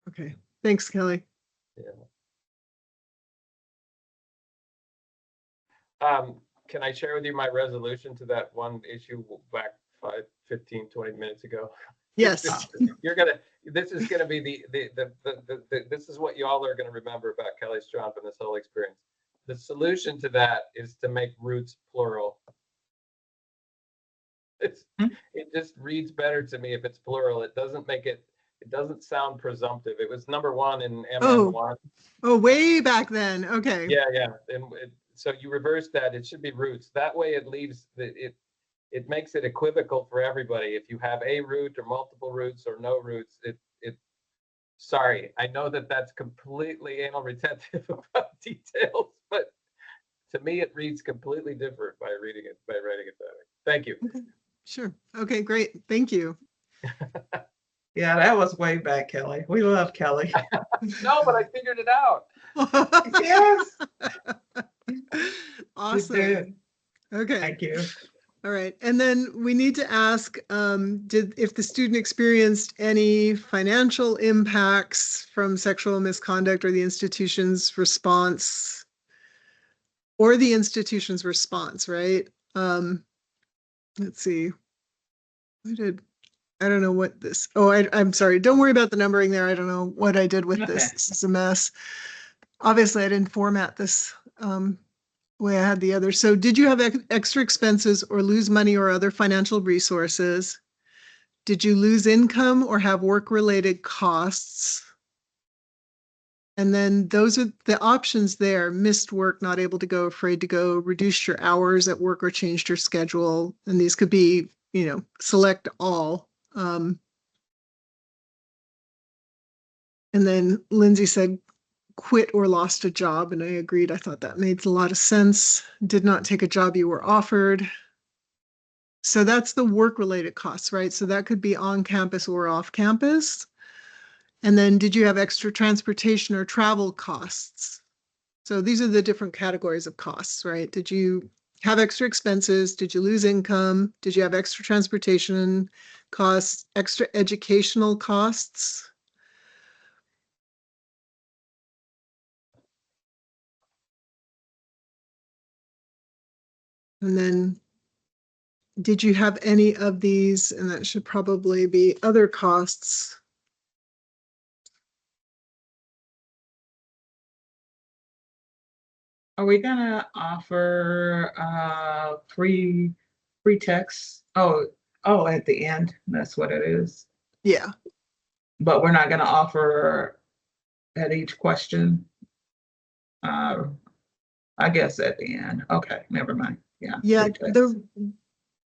Okay. Thanks, Kelly. Yeah. Can I share with you my resolution to that one issue back 15, 20 minutes ago? Yes. This is gonna be this is what y'all are gonna remember about Kelly Stromp and this whole experience. The solution to that is to make roots plural. It just reads better to me if it's plural. It doesn't sound presumptive. It was number 1 in MM1. Oh, way back then. Okay. Yeah. And so you reverse that. It should be roots. That way it leaves it makes it equivocal for everybody. If you have a root or multiple roots or no roots, sorry, I know that that's completely anal retentive about details, but to me, it reads completely different by writing it that way. Thank you. Okay. Sure. Okay, great. Thank you. Yeah, that was way back, Kelly. We love Kelly. No, but I figured it out. Yes, you Awesome. did. Okay. Thank you. All right. And then we need to ask, if the student experienced any financial impacts from sexual misconduct or the institution's response, right? Let's see. I don't know what this, I'm sorry. Don't worry about the numbering there. I don't know what I did with this. Okay. This is a mess. Obviously, I didn't format this way I had the other. So did you have extra expenses or lose money or other financial resources? Did you lose income or have work-related costs? And then those are the options there: missed work, not able to go, afraid to go, reduced your hours at work or changed your schedule. And these could be, select all. And then Lindsay said, quit or lost a job. And I agreed. I thought that made a lot of sense. Did not take a job you were offered. So that's the work-related costs, right? So that could be on campus or off campus. And then did you have extra transportation or travel costs? So these are the different categories of costs, right? Did you have extra expenses? Did you lose income? Did you have extra transportation costs, extra educational costs? And then did you have any of these? And that should probably be other costs. Are we gonna offer free text? Oh, at the end. That's what it is. Yeah. But we're not gonna offer at each question. I guess at the end. Okay, never mind. Yeah. Yeah. free text.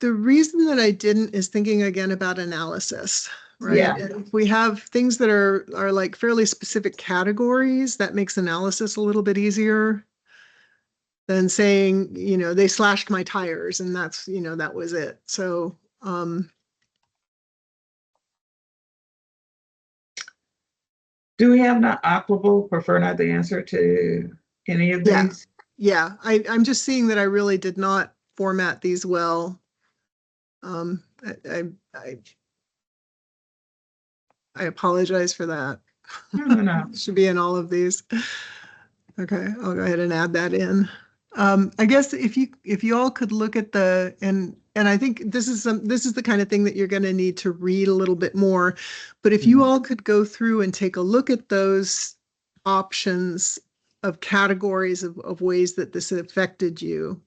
The reason that I didn't is thinking again about analysis, right? Yeah. And if we have things that are like fairly specific categories, that makes analysis a little bit easier than saying, they slashed my tires and that's, that was it. So, Do we have not operable? Prefer not the answer to any of Yeah. these? yeah, I'm just seeing that I really did not format these well. I apologize for that. No. Should be in all of these. Okay, I'll go ahead and add that in. I guess if you all could look at and I think this is the kind of thing that you're going to need to read a little bit more, but if you all could go through and take a look at those options of categories of ways that this affected you,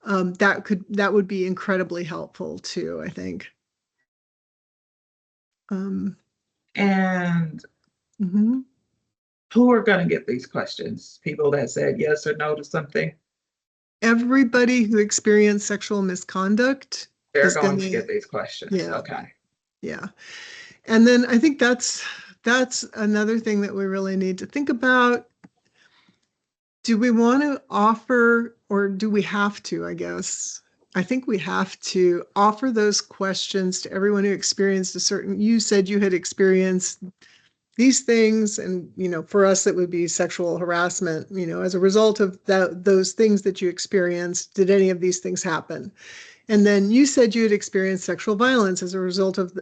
that would be incredibly helpful too, I think. And Mhm. who are gonna get these questions? People that said yes or no to something? Everybody who experienced sexual misconduct They're is going to get these questions. Yeah. Okay. Yeah. And then I think that's another thing that we really need to think about. Do we want to offer, or do we have to, I guess? I think we have to offer those questions to everyone who experienced you said you had experienced these things, and for us it would be sexual harassment, as a result of those things that you experienced. Did any of these things happen? And then you said you had experienced sexual violence as a result of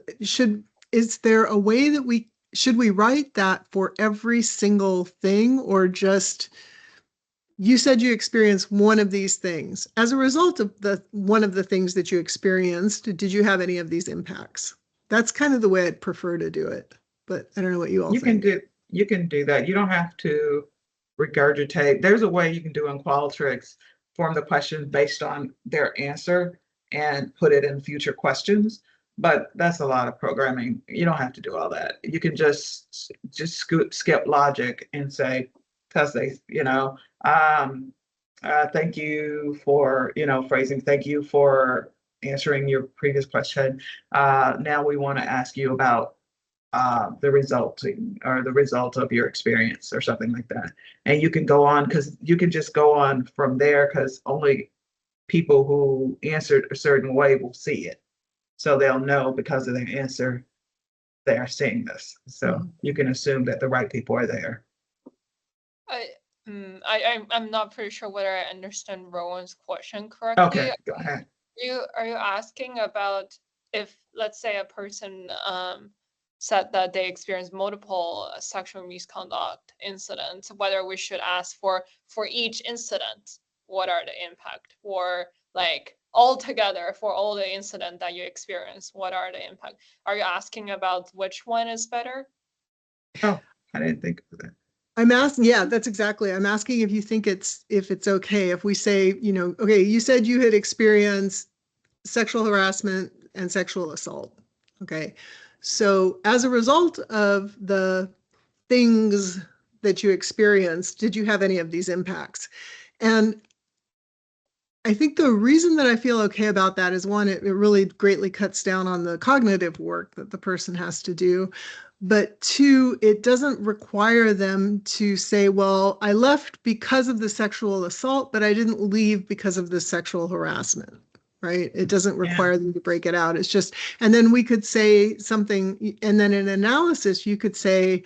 is there a way that should we write that for every single thing, or just you said you experienced one of these things as a result of one of the things that you experienced? Did you have any of these impacts? That's kind of the way I'd prefer to do it, but I don't know what you all think. You can do that. You don't have to regurgitate. There's a way you can do in Qualtrics, form the question based on their answer and put it in future questions. But that's a lot of programming. You don't have to do all that. You can just skip logic and say, because thank you for, phrasing, thank you for answering your previous question. Now we want to ask you about the result of your experience or something like that. And you can go on, because you can just go on from there, because only people who answered a certain way will see it. So they'll know because of their answer, they are seeing this. So you can assume that the right people are there. I'm not pretty sure whether I understand Rowan's question correctly. Okay, go ahead. Are you asking about if, let's say, a person said that they experienced multiple sexual misconduct incidents, whether we should ask for each incident, what are the impact, or like altogether for all the incident that you experience, what are the impact? Are you asking about which one is better? Oh, I didn't think of that. I'm asking, yeah, that's exactly. I'm asking if you think if it's okay if we say, okay, you said you had experienced sexual harassment and sexual assault. Okay. So as a result of the things that you experienced, did you have any of these impacts? And I think the reason that I feel okay about that is, one, it really greatly cuts down on the cognitive work that the person has to do. But two, it doesn't require them to say, well, I left because of the sexual assault, but I didn't leave because of the sexual harassment, right? It doesn't require them to break it out. It's just, and then we could say something, and then in analysis, you could say,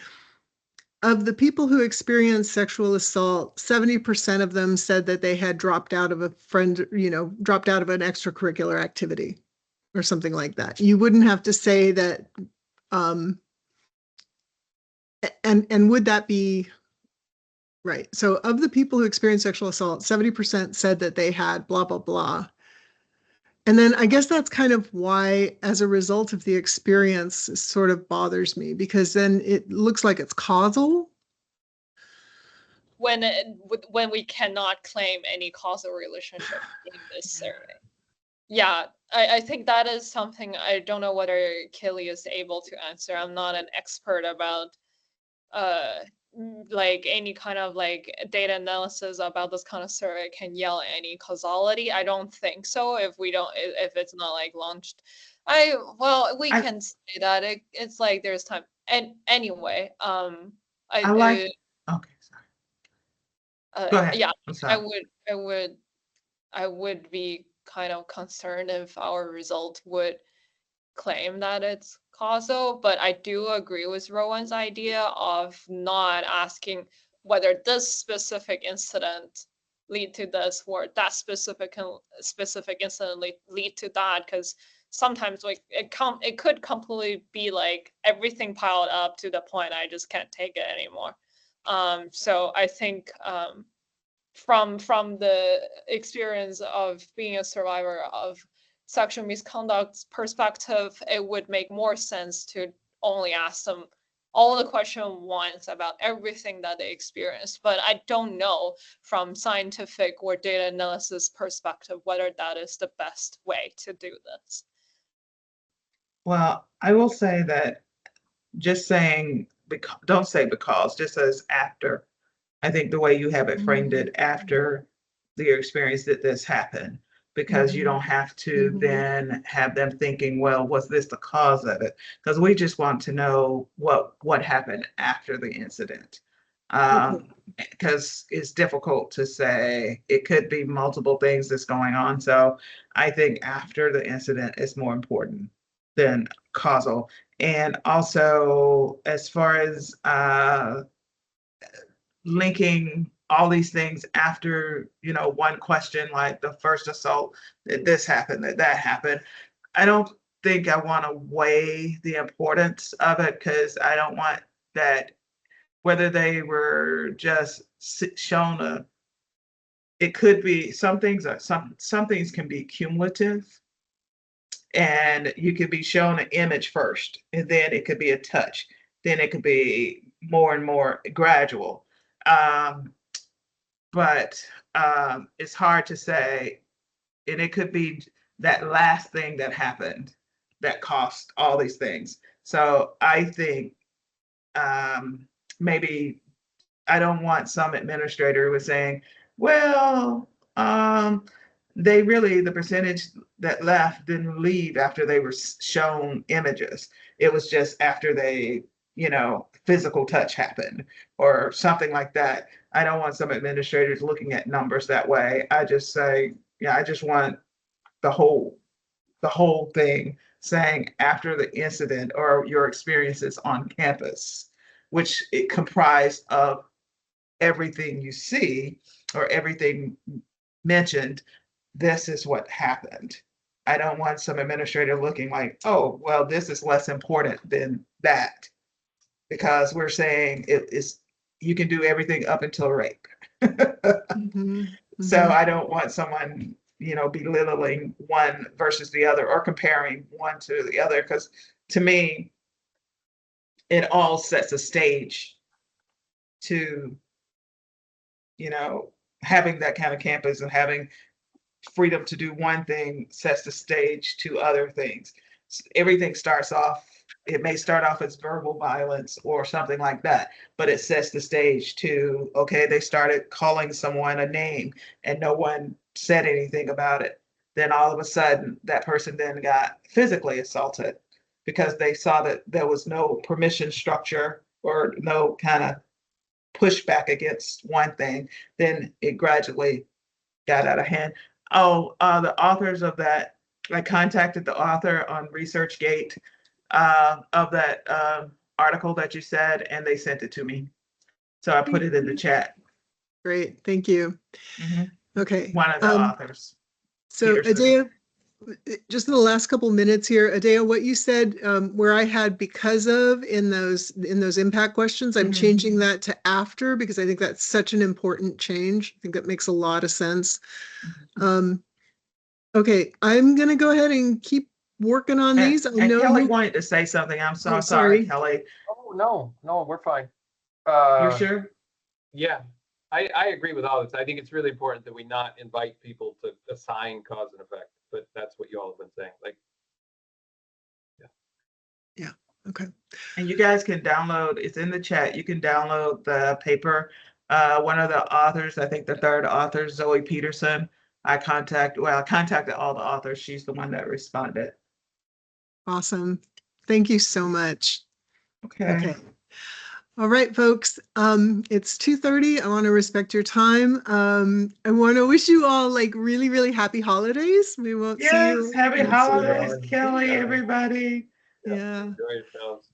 of the people who experienced sexual assault, 70% of them said that they had dropped out of dropped out of an extracurricular activity or something like that. You wouldn't have to say that, and would that be right? So of the people who experienced sexual assault, 70% said that they had blah, blah, blah. And then I guess that's kind of why, as a result of the experience, it sort of bothers me, because then it looks like it's causal. When we cannot claim any causal relationship in this survey. Yeah, I think that is something I don't know whether Kelly is able to answer. I'm not an expert about like any kind of like data analysis about this kind of survey can yell any causality. I don't think so if it's not like launched. We can say that it's like there's time. And anyway, I like, okay, sorry. Go ahead. Yeah, I'm sorry. I would be kind of concerned if our result would claim that it's causal, but I do agree with Rowan's idea of not asking whether this specific incident lead to this or that specific incident lead to that, because sometimes like it could completely be like everything piled up to the point I just can't take it anymore. So I think from the experience of being a survivor of sexual misconduct perspective, it would make more sense to only ask them all the question once about everything that they experienced. But I don't know from scientific or data analysis perspective whether that is the best way to do this. Well, I will say that just saying, don't say because, just as after. I think the way you have it framed it, after your experience that this happened, because you don't have to then have them thinking, well, was this the cause of it? Because we just want to know what happened after the incident. Because it's difficult to say. It could be multiple things that's going on. So I think after the incident is more important than causal. And also, as far as linking all these things after, one question, like the first assault, that this happened, that happened. I don't think I want to weigh the importance of it, because I don't want that, whether they were just shown it could be, some things can be cumulative, and you could be shown an image first, and then it could be a touch, then it could be more and more gradual. But it's hard to say, and it could be that last thing that happened that cost all these things. So I think maybe I don't want some administrator who was saying, well, the percentage that left didn't leave after they were shown images. it was just after they, physical touch happened or something like that. I don't want some administrators looking at numbers that way. I just say, yeah, I just want the whole thing saying after the incident or your experiences on campus, which it comprised of everything you see or everything mentioned, this is what happened. I don't want some administrator looking like, oh, well, this is less important than that because we're saying it is, you can do everything up until rape. Mhm, So mhm. I don't want someone, belittling one versus the other or comparing one to the other, because to me, it all sets a stage to, having that kind of campus and having freedom to do one thing sets the stage to other things. Everything starts off, it may start off as verbal violence or something like that, but it sets the stage to, okay, they started calling someone a name and no one said anything about it. Then all of a sudden, that person then got physically assaulted because they saw that there was no permission structure or no kind of pushback against one thing. Then it gradually got out of hand. Oh, the authors of that, I contacted the author on ResearchGate of that article that you said, and they sent it to me. So I put it in the chat. Great, thank you. Mhm. Okay. One of the authors. So Peterson. Adea, just in the last couple minutes here, Adea, what you said, where I had because of in those impact questions, I'm Mhm. changing that to after because I think that's such an important change. I think that makes a lot of sense. Okay, I'm gonna go ahead and keep working on these. I And know Kelly you. wanted to say something. I'm so Oh, sorry, sorry. Kelly. Oh, no, we're fine. You sure? Yeah, I agree with all this. I think it's really important that we not invite people to assign cause and effect, but that's what you all have been saying. Like, Yeah, okay. And you guys can download, it's in the chat. You can download the paper. One of the authors, I think the third author, Zoe Peterson, I contacted all the authors. She's the one that responded. Awesome. Thank you so much. Okay. Okay. All right, folks. It's 2:30. I want to respect your time. I want to wish you all like really, really happy holidays. We won't see Yes, you. happy You too, holidays, Rowan. Kelly, Yeah. everybody. Yeah. Enjoy yourselves.